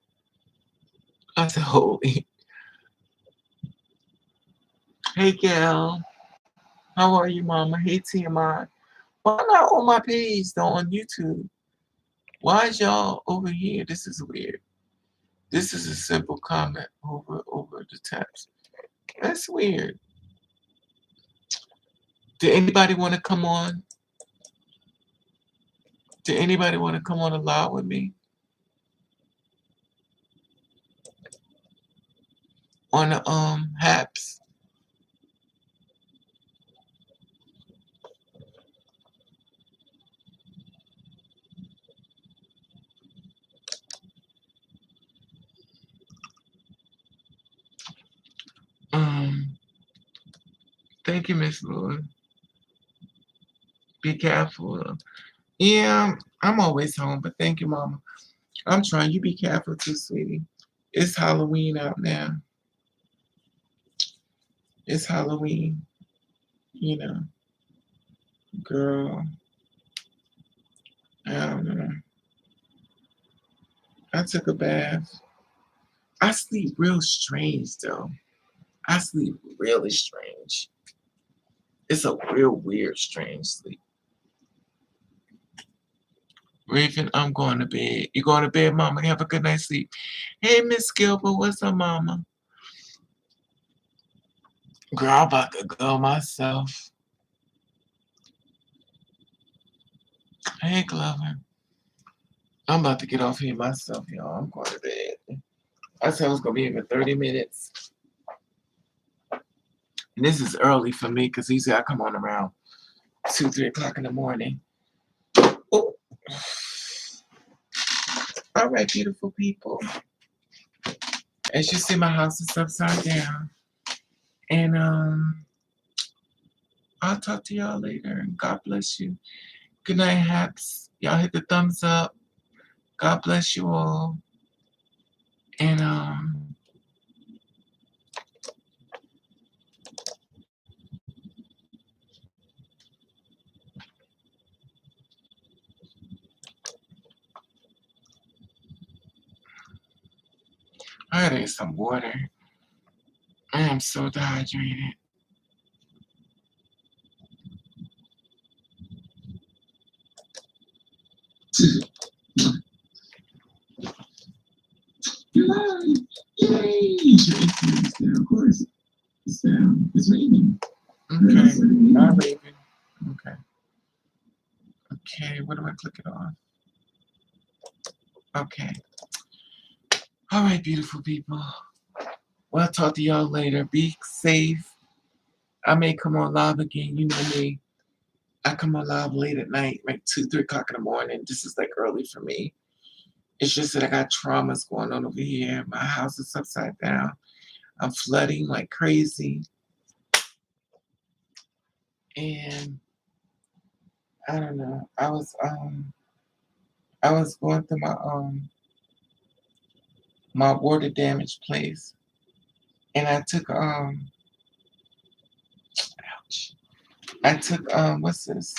I said Holy. Hey, Gail. How are you, Mama? Hey, TMI. Why not on my page, though, on YouTube? Why is y'all over here? This is weird. This is a simple comment over the text. That's weird. Did anybody want to come on? Did anybody want to come on a live with me? On the Haps? Thank you, Miss Lord. Be careful. Yeah, I'm always home, but thank you, Mama. I'm trying. You be careful too, sweetie. It's Halloween out now. It's Halloween, you know. Girl, I don't know. I took a bath. I sleep real strange though. I sleep really strange. It's a real weird, strange sleep. Raven, I'm going to bed. You going to bed, Mama? Have a good night's sleep. Hey, Miss Gilbert, what's up, Mama? Girl, I'm about to go myself. Hey, Glover. I'm about to get off here myself, y'all. I'm going to bed. I said I was going to be here for 30 minutes. And this is early for me because usually I come on around 2, 3 o'clock in the morning. Oh. All right, beautiful people. As you see, my house is upside down. And I'll talk to y'all later. God bless you. Good night, Haps. Y'all hit the thumbs up. God bless you all. And I gotta get some water. I am so dehydrated. You're live. Yay! It's down, of course. It's down. It's raining. Okay. Not Raven. Okay. Okay, what do I click it on? Okay. All right, beautiful people. Well, I'll talk to y'all later. Be safe. I may come on live again. You know me. I come on live late at night, like 2, 3 o'clock in the morning. This is like early for me. It's just that I got traumas going on over here. My house is upside down. I'm flooding like crazy. And I don't know. I was going through my water damaged place. And ouch. I took what's this?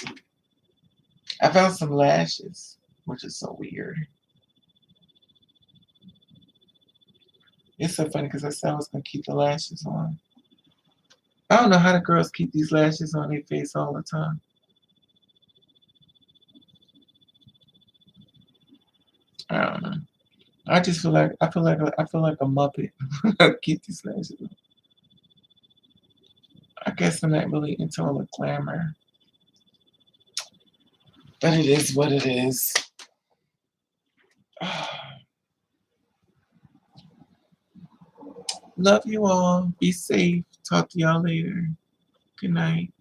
I found some lashes, which is so weird. It's so funny because I said I was gonna keep the lashes on. I don't know how the girls keep these lashes on their face all the time. I don't know. I just feel like a muppet. Keep these lashes on. I guess I'm not really into all the glamour, but it is what it is. Love you all. Be safe. Talk to y'all later. Good night.